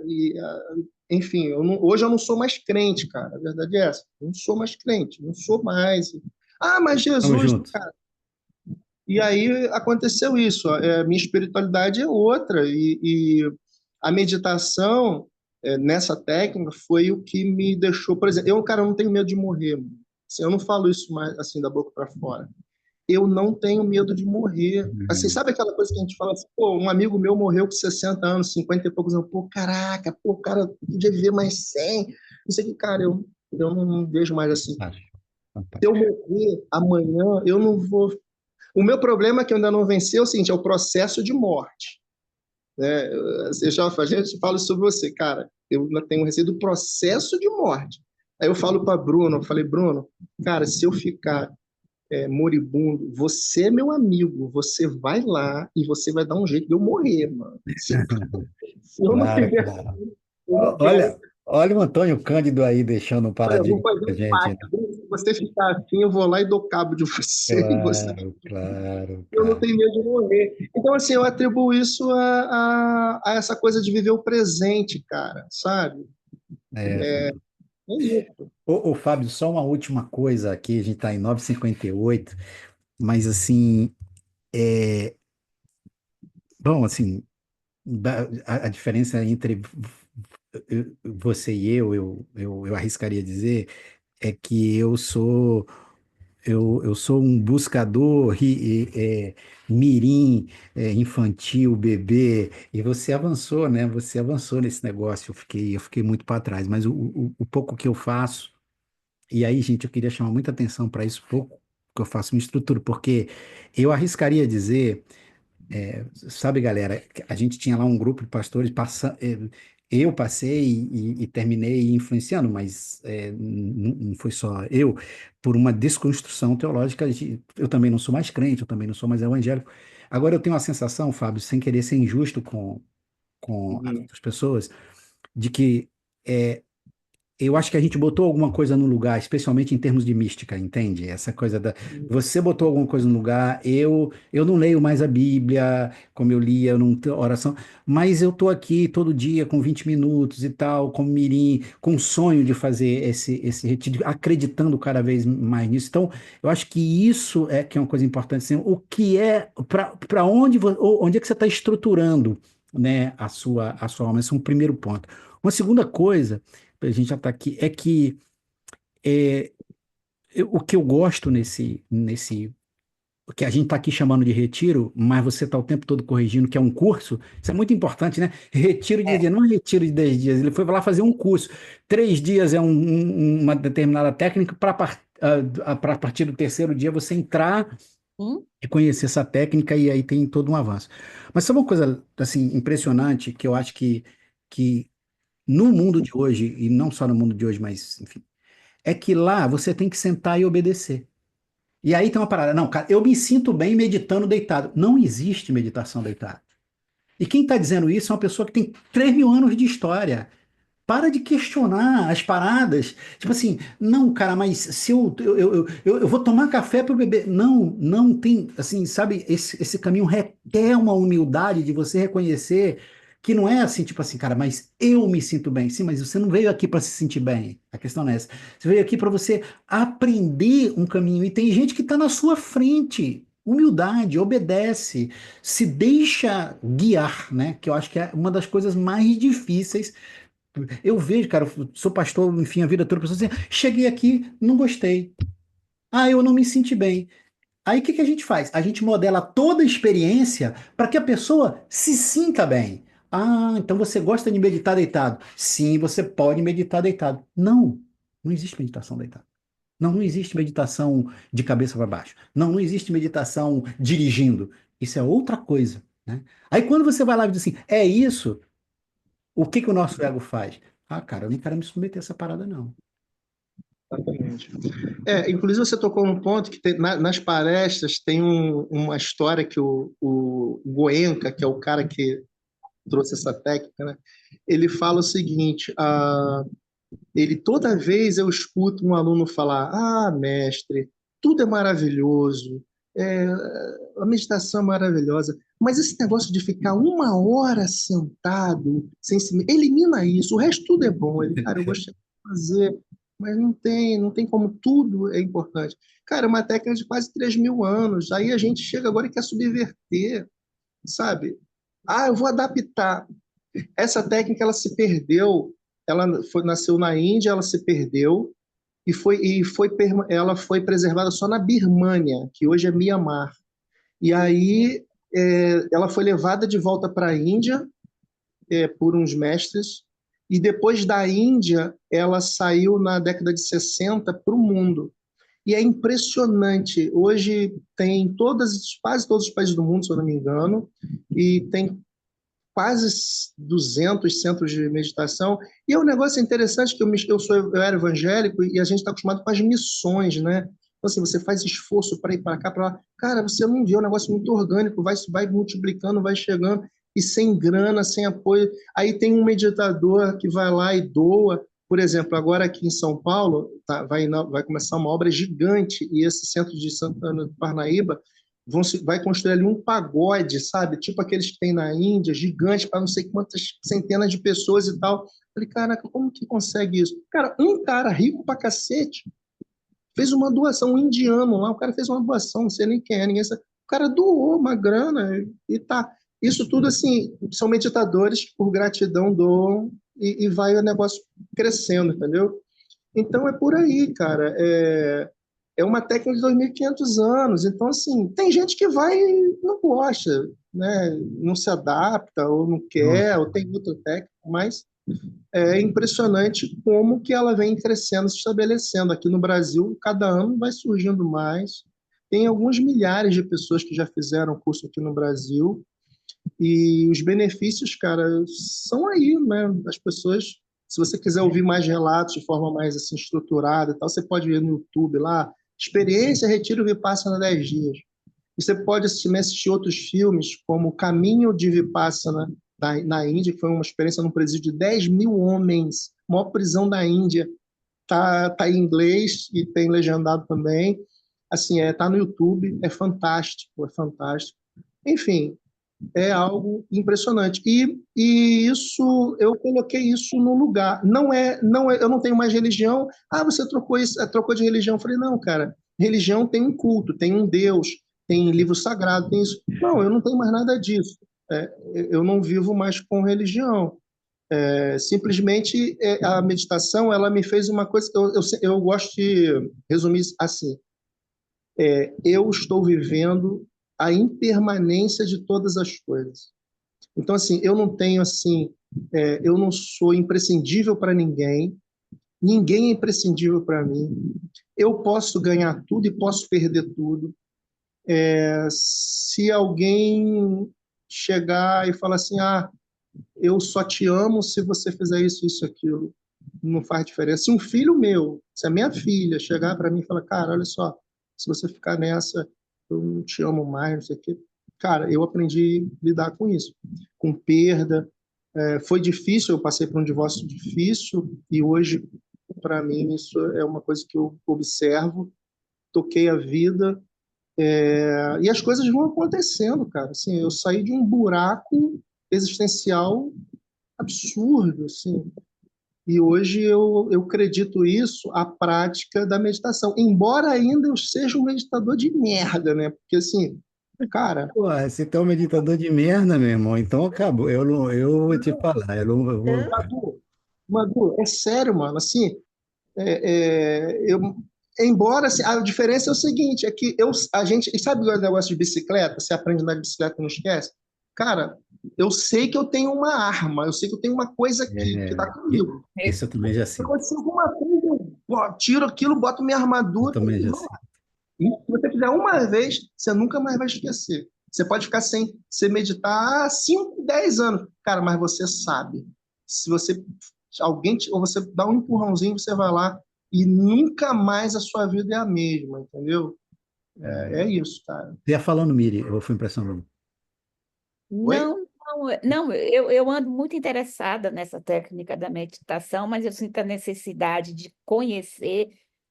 Enfim, hoje eu não sou mais crente, cara. A verdade é essa. Eu não sou mais crente, não sou mais. Mas Tamo Jesus, junto. cara. E aí aconteceu isso. Minha espiritualidade é outra. E a meditação nessa técnica foi o que me deixou, por exemplo, cara, eu não tenho medo de morrer. Mano. Assim, eu não falo isso mais assim da boca para fora. Eu não tenho medo de morrer. Assim, Uhum. sabe aquela coisa que a gente fala assim, pô, um amigo meu morreu com 60 anos, 50 e poucos anos, pô, caraca, pô, o cara podia viver mais 100. Não sei o que, cara, eu não vejo mais assim. Fantástico. Se eu Fantástico. morrer amanhã, eu não vou. O meu problema é que eu ainda não venci é o seguinte, é o processo de morte. Né? A gente fala sobre você, cara, eu ainda tenho receio do processo de morte. Aí eu falo para Bruno, eu falei, Bruno, cara, se eu ficar moribundo, você é meu amigo, você vai lá e você vai dar um jeito de eu morrer, mano. Se eu não Claro, tiver, claro. eu não quero. Olha o Antônio Cândido aí deixando um Olha, eu vou paradigma fazer pra um gente, né? pacto. Se você ficar assim, eu vou lá e dou cabo de você e você. Claro, claro, Eu não cara. tenho medo de morrer. Então, assim, eu atribuo isso a essa coisa de viver o presente, cara, sabe? É, É isso. Fábio, só uma última coisa aqui, a gente está em 9h58, mas assim, bom, assim, a diferença entre você e eu arriscaria dizer, é que eu sou um buscador mirim, infantil, bebê, e você avançou, né? Você avançou nesse negócio, eu fiquei muito para trás, mas o pouco que eu faço, e aí, gente, eu queria chamar muita atenção para isso, pouco que eu faço me estruturo, porque eu arriscaria dizer, sabe, galera, a gente tinha lá um grupo de pastores, eu passei e terminei influenciando, mas não foi só eu, por uma desconstrução teológica, eu também não sou mais crente, eu também não sou mais evangélico. Agora eu tenho a sensação, Fábio, sem querer ser injusto com as Uhum. outras pessoas, de que eu acho que a gente botou alguma coisa no lugar, especialmente em termos de mística, entende? Essa coisa da. Você botou alguma coisa no lugar, eu não leio mais a Bíblia como eu lia, eu não tenho oração, mas eu tô aqui todo dia com 20 minutos e tal, como mirim, com o sonho de fazer esse retiro, acreditando cada vez mais nisso. Então, eu acho que isso é que é uma coisa importante, assim, o que é, para onde é que você está estruturando, né, a sua alma? Esse é um primeiro ponto. Uma segunda coisa a gente já está aqui, é que o que eu gosto o que a gente está aqui chamando de retiro, mas você está o tempo todo corrigindo, que é um curso, isso é muito importante, né? Retiro de dia, não é retiro de 10 dias, ele foi lá fazer um curso. 3 dias é uma determinada técnica para a partir do terceiro dia você entrar Hum? e conhecer essa técnica e aí tem todo um avanço. Mas sabe uma coisa assim impressionante que eu acho que no mundo de hoje, e não só no mundo de hoje, mas enfim, é que lá você tem que sentar e obedecer. E aí tem uma parada, não, cara, eu me sinto bem meditando deitado. Não existe meditação deitado. E quem está dizendo isso é uma pessoa que tem 3 mil anos de história. Para de questionar as paradas. Tipo assim, não, cara, mas se eu vou tomar café para beber. Não, não tem, assim, sabe, esse caminho requer uma humildade de você reconhecer que não é assim, tipo assim, cara, mas eu me sinto bem. Sim, mas você não veio aqui para se sentir bem. A questão não é essa. Você veio aqui para você aprender um caminho. E tem gente que está na sua frente. Humildade, obedece, se deixa guiar, né? Que eu acho que é uma das coisas mais difíceis eu vejo, cara, eu sou pastor, enfim, a vida toda, pessoas dizendo, cheguei aqui, não gostei. Ah, eu não me senti bem. Aí o que que a gente faz? A gente modela toda a experiência para que a pessoa se sinta bem. Ah, então você gosta de meditar deitado? Sim, você pode meditar deitado. Não, não existe meditação deitada. Não, não existe meditação de cabeça para baixo. Não, não existe meditação dirigindo. Isso é outra coisa, né? Aí quando você vai lá e diz assim, é isso, o que que o nosso ego faz? Ah, cara, eu não quero me submeter a essa parada, não. Exatamente. Inclusive, você tocou num ponto que nas palestras tem uma história que o Goenka, que é o cara que trouxe essa técnica, né? Ele fala o seguinte: ele toda vez eu escuto um aluno falar: Ah, mestre, tudo é maravilhoso, é, a meditação é maravilhosa, mas esse negócio de ficar 1 hora sentado, sem se... elimina isso, o resto tudo é bom. Ele, cara, eu gostaria de fazer, mas não tem como, tudo é importante. Cara, é uma técnica de quase 3 mil anos, aí a gente chega agora e quer subverter, sabe? Ah, eu vou adaptar. Essa técnica ela se perdeu, nasceu na Índia, ela se perdeu ela foi preservada só na Birmânia, que hoje é Mianmar. E aí ela foi levada de volta para a Índia por uns mestres e depois da Índia ela saiu na década de 60 para o mundo. E é impressionante. Hoje tem quase todos os países do mundo, se eu não me engano, e tem quase 200 centros de meditação. E é um negócio interessante que eu era evangélico e a gente está acostumado com as missões, né? Então, assim, você faz esforço para ir para cá, para lá. Cara, você não vê, é um negócio muito orgânico, vai multiplicando, vai chegando, e sem grana, sem apoio. Aí tem um meditador que vai lá e doa. Por exemplo, agora aqui em São Paulo, tá, vai começar uma obra gigante, e esse centro de Santana do Parnaíba vai construir ali um pagode, sabe? Tipo aqueles que tem na Índia, gigante, para não sei quantas centenas de pessoas e tal. Falei, caraca, como que consegue isso? Cara, um cara rico pra cacete fez uma doação, um indiano lá, o cara fez uma doação, não sei nem quem é, ninguém sabe. O cara doou uma grana e tá. Isso tudo, assim, são meditadores que por gratidão doam e vai o negócio crescendo, entendeu? Então é por aí, cara. É uma técnica de 2.500 anos. Então, assim, tem gente que vai e não gosta, né? Não se adapta, ou não Nossa. quer, ou tem outra técnica, mas é impressionante como que ela vem crescendo, se estabelecendo. Aqui no Brasil, cada ano vai surgindo mais. Tem alguns milhares de pessoas que já fizeram curso aqui no Brasil, e os benefícios, cara, são aí, né? As pessoas, se você quiser ouvir mais relatos de forma mais assim estruturada e tal, você pode ver no YouTube lá, experiência Retiro Vipassana 10 dias. E você pode assistir outros filmes, como Caminho de Vipassana na Índia, que foi uma experiência num presídio de 10 mil homens, maior prisão da Índia. Tá em inglês e tem legendado também. Assim, tá no YouTube, é fantástico, é fantástico. Enfim, é algo impressionante. E isso, eu coloquei isso no lugar. Não é, eu não tenho mais religião. Ah, você trocou isso, trocou de religião. Eu falei, não, cara, religião tem um culto, tem um Deus, tem livro sagrado, tem isso. Não, eu não tenho mais nada disso. Eu não vivo mais com religião. Simplesmente a meditação, ela me fez uma coisa. Eu gosto de resumir assim. Eu estou vivendo a impermanência de todas as coisas. Então, assim, eu não tenho, assim, eu não sou imprescindível para ninguém, ninguém é imprescindível para mim. Eu posso ganhar tudo e posso perder tudo. Se alguém chegar e falar assim, eu só te amo se você fizer isso, isso, aquilo, não faz diferença. Se um filho meu, se a minha filha chegar para mim e falar, cara, olha só, se você ficar nessa, eu não te amo mais, não sei o quê. Cara, eu aprendi a lidar com isso, com perda. Foi difícil, eu passei por um divórcio difícil e hoje, para mim, isso é uma coisa que eu observo, toquei a vida, e as coisas vão acontecendo, cara. Assim, eu saí de um buraco existencial absurdo, assim. E hoje eu acredito isso à prática da meditação. Embora ainda eu seja um meditador de merda, né? Porque, assim, cara, Pô, você tá um meditador de merda, meu irmão. Então acabou. Eu vou te falar. Eu vou... Madu, é sério, mano. Assim, embora assim, a diferença é o seguinte, é que a gente, sabe o negócio de bicicleta? Você aprende a andar de bicicleta e não esquece? Cara, eu sei que eu tenho uma arma, eu sei que eu tenho uma coisa aqui que está comigo. Isso eu também já Se sinto. acontecer alguma coisa, eu tiro aquilo, boto minha Eu armadura também e já vou sinto. lá. E se você fizer uma vez, você nunca mais vai esquecer. Você pode ficar sem você meditar 5, 10 anos. Cara, mas você sabe. Se você ou você dá um empurrãozinho, você vai lá e nunca mais a sua vida é a mesma, entendeu? É isso, cara. Você ia falando, Miri, eu fui impressão minha. Oi? Não, não, eu ando muito interessada nessa técnica da meditação, mas eu sinto a necessidade de conhecer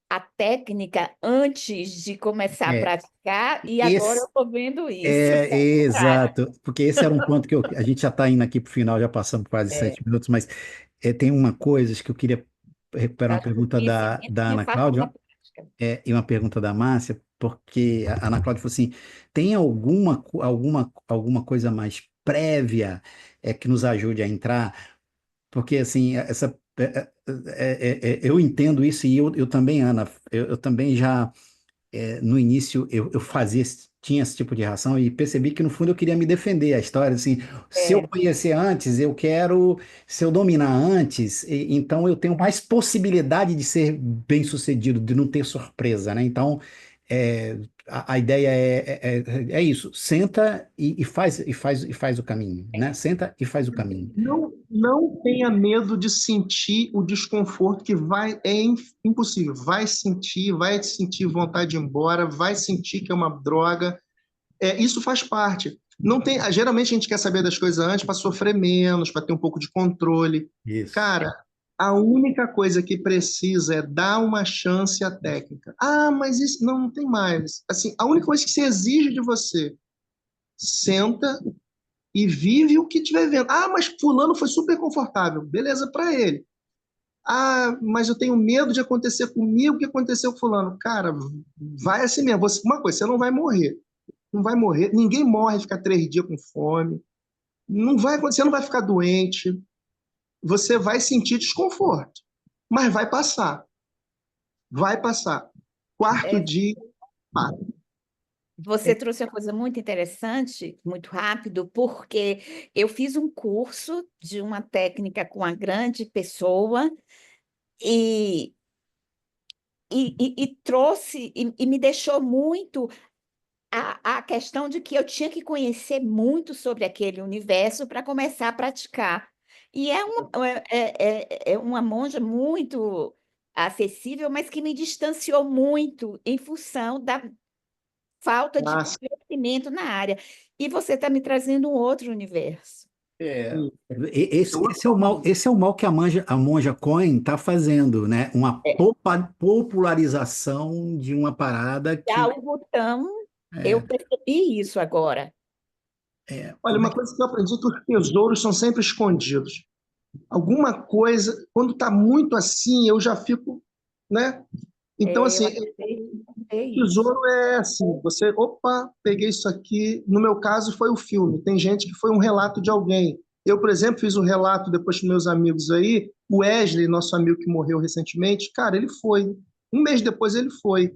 a técnica antes de começar a É, praticar, e agora eu esse, estou vendo isso. Tá? exato, porque esse era um ponto que a gente já está indo aqui para o final, já passamos quase É, 7 minutos, mas tem uma coisa que eu queria recuperar uma acho que o pergunta conhecimento da vinha Ana fácil na Cláudia, prática. e uma pergunta da Márcia, porque a Ana Cláudia falou assim, tem alguma coisa mais prévia que nos ajude a entrar? Porque assim, eu entendo isso e eu também, Ana, eu também já no início eu tinha esse tipo de reação e percebi que no fundo eu queria me defender a história, assim, se eu É, conhecer antes, se eu dominar antes, então eu tenho mais possibilidade de ser bem-sucedido, de não ter surpresa, né? Então, a ideia é isso, senta e faz o caminho, né? Senta e faz o caminho. Não, não tenha medo de sentir o desconforto que impossível. Vai sentir vontade de ir embora, vai sentir que é uma droga. Isso faz parte. Não tem, geralmente a gente quer saber das coisas antes para sofrer menos, para ter um pouco de controle. Isso. Cara, a única coisa que precisa é dar uma chance à técnica. Ah, mas isso não tem mais. Assim, a única coisa que se exige de você, senta e vive o que estiver vendo. Ah, mas fulano foi super confortável. Beleza para ele. Ah, mas eu tenho medo de acontecer comigo o que aconteceu com fulano. Cara, vai assim mesmo. Uma coisa, você não vai morrer. Não vai morrer. Ninguém morre, ficar 3 dias com fome. Não vai acontecer, não vai ficar doente. Você vai sentir desconforto. Mas vai passar. Vai passar. Quarto É, dia, para. você trouxe uma coisa muito interessante, muito rápido, porque eu fiz um curso de uma técnica com uma grande pessoa e, e trouxe e me deixou muito a questão de que eu tinha que conhecer muito sobre aquele universo para começar a praticar. E é uma monja muito acessível, mas que me distanciou muito em função da falta de Mas, conhecimento na área. E você está me trazendo um outro universo. É, esse é o mal que a monja Cohen está fazendo, né? Uma É, popularização de uma parada de que algo tão. Eu é, percebi isso agora. olha, uma coisa que eu aprendi é que os tesouros são sempre escondidos. Alguma coisa, quando está muito assim, eu já fico, né? Então, Eu assim, acreditei isso. tesouro é assim, você, opa, peguei isso aqui. No meu caso, foi o filme. Tem gente que foi um relato de alguém. Eu, por exemplo, fiz um relato depois com meus amigos aí. O Wesley, nosso amigo que morreu recentemente, cara, ele foi. Um mês depois ele foi.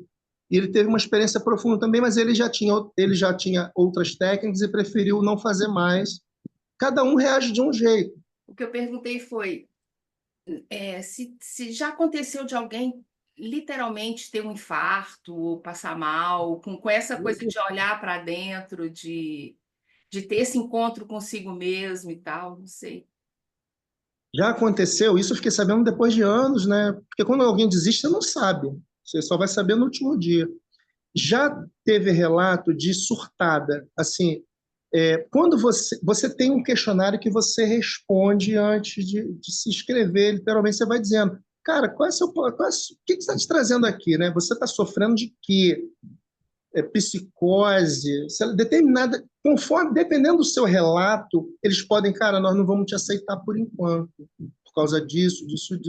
E ele teve uma experiência profunda também, mas ele já tinha outras técnicas e preferiu não fazer mais. Cada um reage de um jeito. O que eu perguntei foi se já aconteceu de alguém literalmente ter um infarto ou passar mal, com essa coisa de olhar para dentro, de ter esse encontro consigo mesmo e tal, não sei. Já aconteceu, isso eu fiquei sabendo depois de anos, né? Porque quando alguém desiste, você não sabe. Você só vai saber no último dia. Já teve relato de surtada, assim, quando você tem um questionário que você responde antes de se inscrever, literalmente você vai dizendo, cara, o que está te trazendo aqui, né? Você está sofrendo de quê? Psicose, determinada, conforme, dependendo do seu relato, eles podem, cara, nós não vamos te aceitar por enquanto, por causa disso,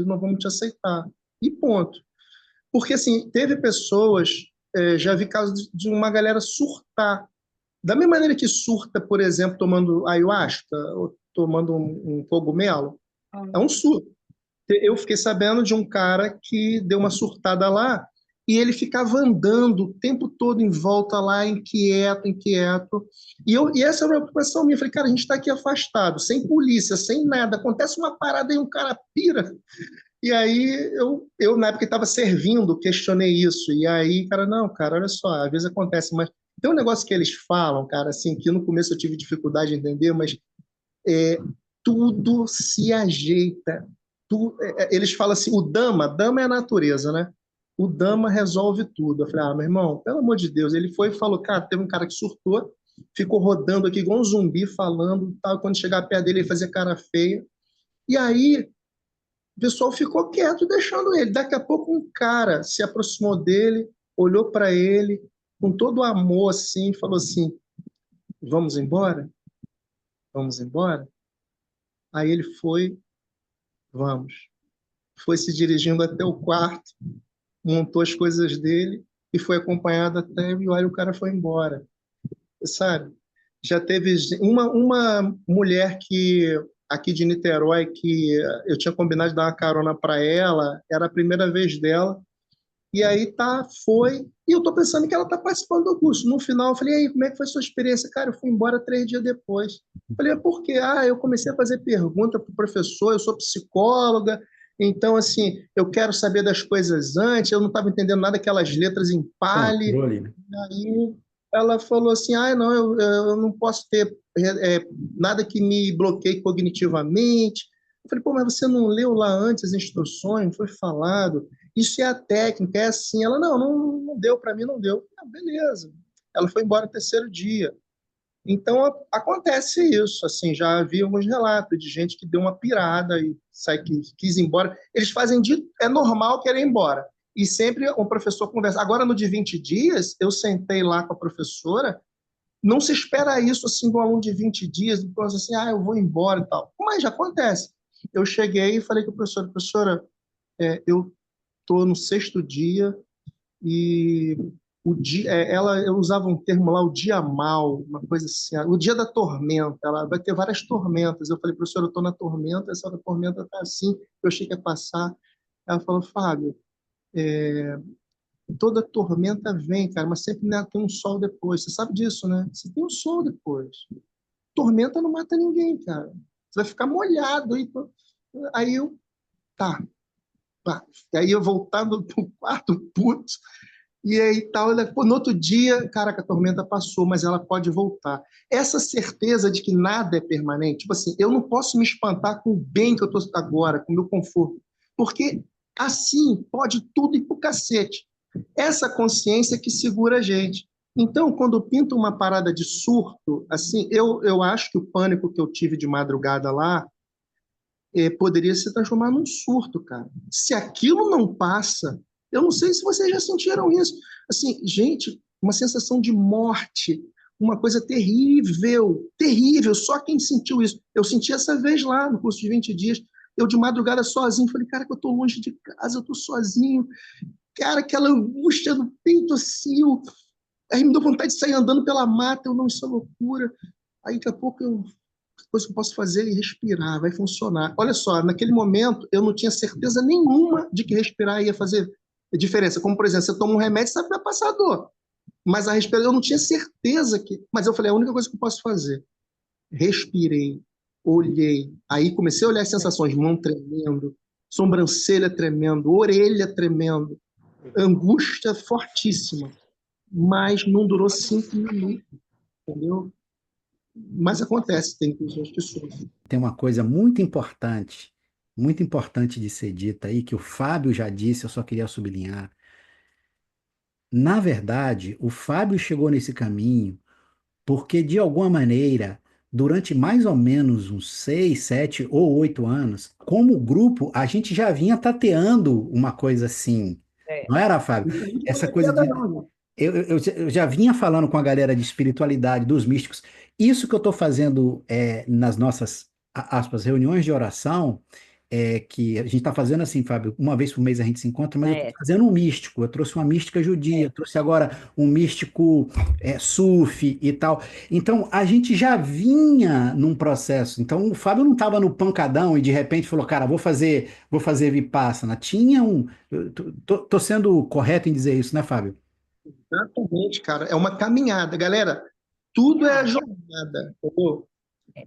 não vamos te aceitar. E ponto. Porque, assim, teve pessoas, já vi casos de uma galera surtar. Da mesma maneira que surta, por exemplo, tomando ayahuasca ou tomando um cogumelo, é um surto. Eu fiquei sabendo de um cara que deu uma surtada lá e ele ficava andando o tempo todo em volta lá, inquieto, inquieto. E essa era uma preocupação minha. Eu falei, cara, a gente está aqui afastado, sem polícia, sem nada. Acontece uma parada e um cara pira. E aí na época, estava servindo, questionei isso. E aí, cara, não, cara, olha só, às vezes acontece, mas tem um negócio que eles falam, cara, assim, que no começo eu tive dificuldade de entender, mas é, tudo se ajeita. Eles falam assim, Dama é a natureza, né? O Dama resolve tudo. Eu falei, meu irmão, pelo amor de Deus. Ele foi e falou, cara, teve um cara que surtou, ficou rodando aqui igual um zumbi, falando, tal. Quando chegar perto dele, ele fazia cara feia. E aí, o pessoal ficou quieto, deixando ele. Daqui a pouco, um cara se aproximou dele, olhou para ele, com todo o amor, assim, falou assim, vamos embora? Vamos embora? Aí ele foi, vamos. Foi se dirigindo até o quarto, montou as coisas dele e foi acompanhado até e olha, o cara foi embora, sabe? Já teve uma mulher que aqui de Niterói que eu tinha combinado de dar uma carona para ela, era a primeira vez dela. E aí foi. E eu tô pensando que ela tá participando do curso. No final, eu falei, e aí, como é que foi a sua experiência? Cara, eu fui embora 3 dias depois. Eu falei, por quê? Eu comecei a fazer pergunta pro professor, eu sou psicóloga, então, assim, eu quero saber das coisas antes, eu não estava entendendo nada daquelas letras em pali. controle, né? Aí ela falou assim, não, eu não posso ter nada que me bloqueie cognitivamente, Eu falei, pô, mas você não leu lá antes as instruções, não foi falado? Isso é a técnica, é assim. Ela, não deu, para mim não deu. Ah, beleza. Ela foi embora no terceiro dia. Então, acontece isso, assim, já havia alguns relatos de gente que deu uma pirada e quis ir embora. Eles fazem é normal querer ir embora. E sempre o professor conversa. Agora, no de 20 dias, eu sentei lá com a professora, não se espera isso, assim, do aluno de 20 dias, depois assim, eu vou embora e tal. Mas já acontece. Eu cheguei e falei com a professora, eu estou no sexto dia, e eu usava um termo lá, o dia mal, uma coisa assim, o dia da tormenta, ela vai ter várias tormentas. Eu falei, professor, eu estou na tormenta, essa tormenta está assim, eu achei que ia passar. Ela falou, Fábio, toda tormenta vem, cara, mas sempre, né, tem um sol depois. Você sabe disso, né? Você tem um sol depois. Tormenta não mata ninguém, cara. Você vai ficar molhado. Aí eu, tá. Aí eu voltando pro quarto, puto. E aí tal, pô, no outro dia, caraca, a tormenta passou, mas ela pode voltar. Essa certeza de que nada é permanente, tipo assim, eu não posso me espantar com o bem que eu estou agora, com o meu conforto, porque assim pode tudo ir pro cacete. Essa consciência que segura a gente. Então, quando pinta uma parada de surto, assim, eu acho que o pânico que eu tive de madrugada lá poderia se transformar num surto, cara. Se aquilo não passa, eu não sei se vocês já sentiram isso. Assim, gente, uma sensação de morte, uma coisa terrível, terrível. Só quem sentiu isso. Eu senti essa vez lá no curso de 20 dias. Eu de madrugada sozinho, falei, cara, que eu tô longe de casa, eu tô sozinho. Cara, aquela angústia no peito assim, aí me deu vontade de sair andando pela mata, eu não, isso é loucura. Aí daqui a pouco coisa que eu posso fazer é respirar, vai funcionar. Olha só, naquele momento eu não tinha certeza nenhuma de que respirar ia fazer diferença. Como, por exemplo, você toma um remédio, sabe que vai passar a dor. Mas a respirar, eu não tinha certeza que. Mas eu falei, a única coisa que eu posso fazer. Respirei, olhei. Aí comecei a olhar as sensações, mão tremendo, sobrancelha tremendo, orelha tremendo, angústia fortíssima. Mas não durou 5 minutos, entendeu? Mas acontece, tem pessoas que sofrem. Tem uma coisa muito importante de ser dita aí, que o Fábio já disse, eu só queria sublinhar. Na verdade, o Fábio chegou nesse caminho porque, de alguma maneira, durante mais ou menos uns 6, 7 ou 8 anos, como grupo, a gente já vinha tateando uma coisa assim. É. Não era, Fábio? Isso não Essa foi coisa piada, de. não, Eu já vinha falando com a galera de espiritualidade, dos místicos. Isso que eu estou fazendo nas nossas, aspas, reuniões de oração, que a gente está fazendo assim, Fábio, uma vez por mês a gente se encontra, mas eu estou É, fazendo um místico. Eu trouxe uma mística judia, eu é. trouxe agora um místico sufi e tal. Então, a gente já vinha num processo. Então, o Fábio não estava no pancadão e de repente falou, cara, vou fazer Vipassana. Tinha um. Tô sendo correto em dizer isso, né, Fábio? exatamente, cara. É uma caminhada. Galera, tudo é jornada, entendeu?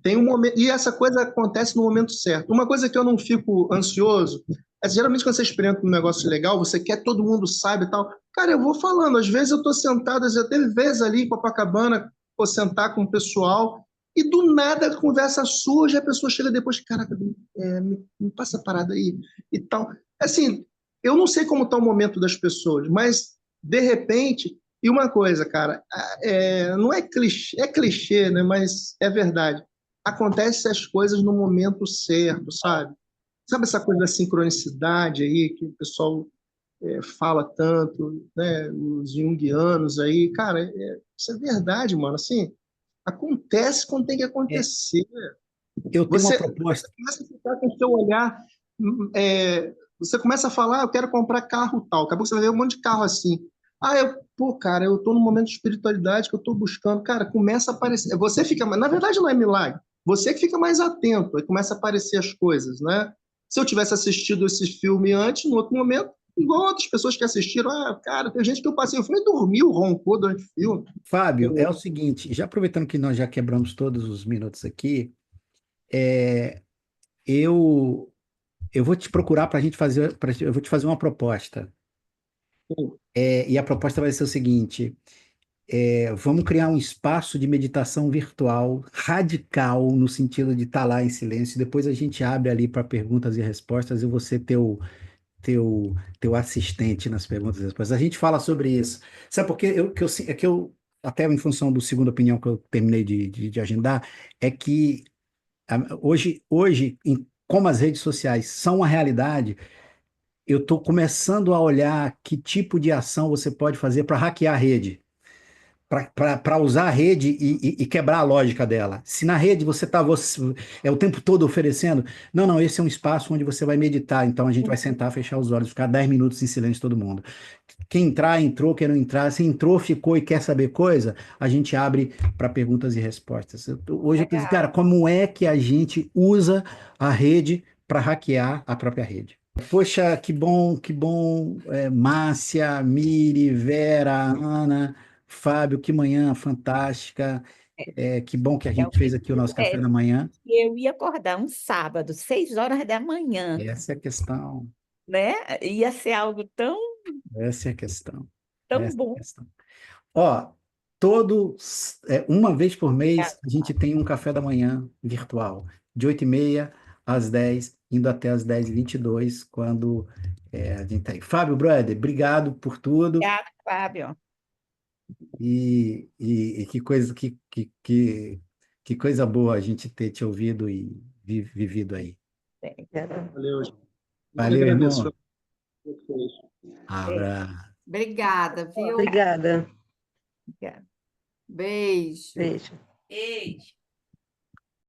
Tem um momento, e essa coisa acontece no momento certo. Uma coisa que eu não fico ansioso geralmente quando você experimenta um negócio legal, você quer todo mundo saiba e tal. Cara, eu vou falando, às vezes eu tô sentado, já teve vezes ali em Copacabana, vou sentar com o pessoal, e do nada a conversa surge, a pessoa chega depois, caraca, me passa a parada aí e tal. Assim, eu não sei como está o momento das pessoas, mas de repente, e uma coisa, cara, não é clichê, né? Mas é verdade. Acontecem as coisas no momento certo, sabe? Sabe essa coisa da sincronicidade aí que o pessoal fala tanto, né? Os junguianos aí, cara, isso é verdade, mano. Assim, acontece quando tem que É, acontecer. eu tenho uma Você proposta. começa a ficar com o seu olhar, você começa a falar, eu quero comprar carro tal. Acabou que você vai ver um monte de carro assim. Pô, cara, eu tô num momento de espiritualidade que eu tô buscando. Cara, começa a aparecer. Você fica, na verdade não é milagre. Você que fica mais atento, aí começa a aparecer as coisas, né? Se eu tivesse assistido esse filme antes, no outro momento, igual outras pessoas que assistiram, cara, tem gente que eu passei o filme e dormiu, roncou durante o filme. Fábio, é o seguinte, já aproveitando que nós já quebramos todos os minutos aqui, é, eu eu vou te procurar para a gente fazer, eu vou te fazer uma proposta. E a proposta vai ser o seguinte: Vamos criar um espaço de meditação virtual radical, no sentido de estar lá em silêncio. Depois a gente abre ali para perguntas e respostas e você teu assistente nas perguntas e respostas. A gente fala sobre isso. Sabe por quê? Até em função do segunda opinião que eu terminei de agendar, é que hoje, como as redes sociais são uma realidade, eu estou começando a olhar que tipo de ação você pode fazer para hackear a rede, para usar a rede e quebrar a lógica dela. Se na rede você está o tempo todo oferecendo, não, não, esse é um espaço onde você vai meditar, então a gente vai sentar, fechar os olhos, ficar 10 minutos em silêncio todo mundo. Quem entrar, entrou, quem não entrar, se entrou, ficou e quer saber coisa, a gente abre para perguntas e respostas. Hoje eu pensei, cara, Legal. como é que a gente usa a rede para hackear a própria rede? Poxa, que bom, Márcia, Miri, Vera, Ana, Fábio, que manhã fantástica. Que bom que a Eu gente fez aqui o me nosso café da manhã. eu ia acordar um sábado, 6 horas da manhã, Essa é a questão, né? Ia ser algo tão, essa é a questão, tão essa é a bom. questão. Ó, uma vez por mês, a gente tem um café da manhã virtual, de 8h30 às 10, indo até às 10h22, quando a gente tá aí. Fábio, brother, obrigado por tudo. Obrigada, Fábio. E que coisa boa a gente ter te ouvido e vivido aí. Valeu, gente. Eu que Valeu, agradeço. irmão. Foi muito feliz. Abraço. Obrigada, viu? Obrigada. Obrigada. Beijo. Beijo. Beijo.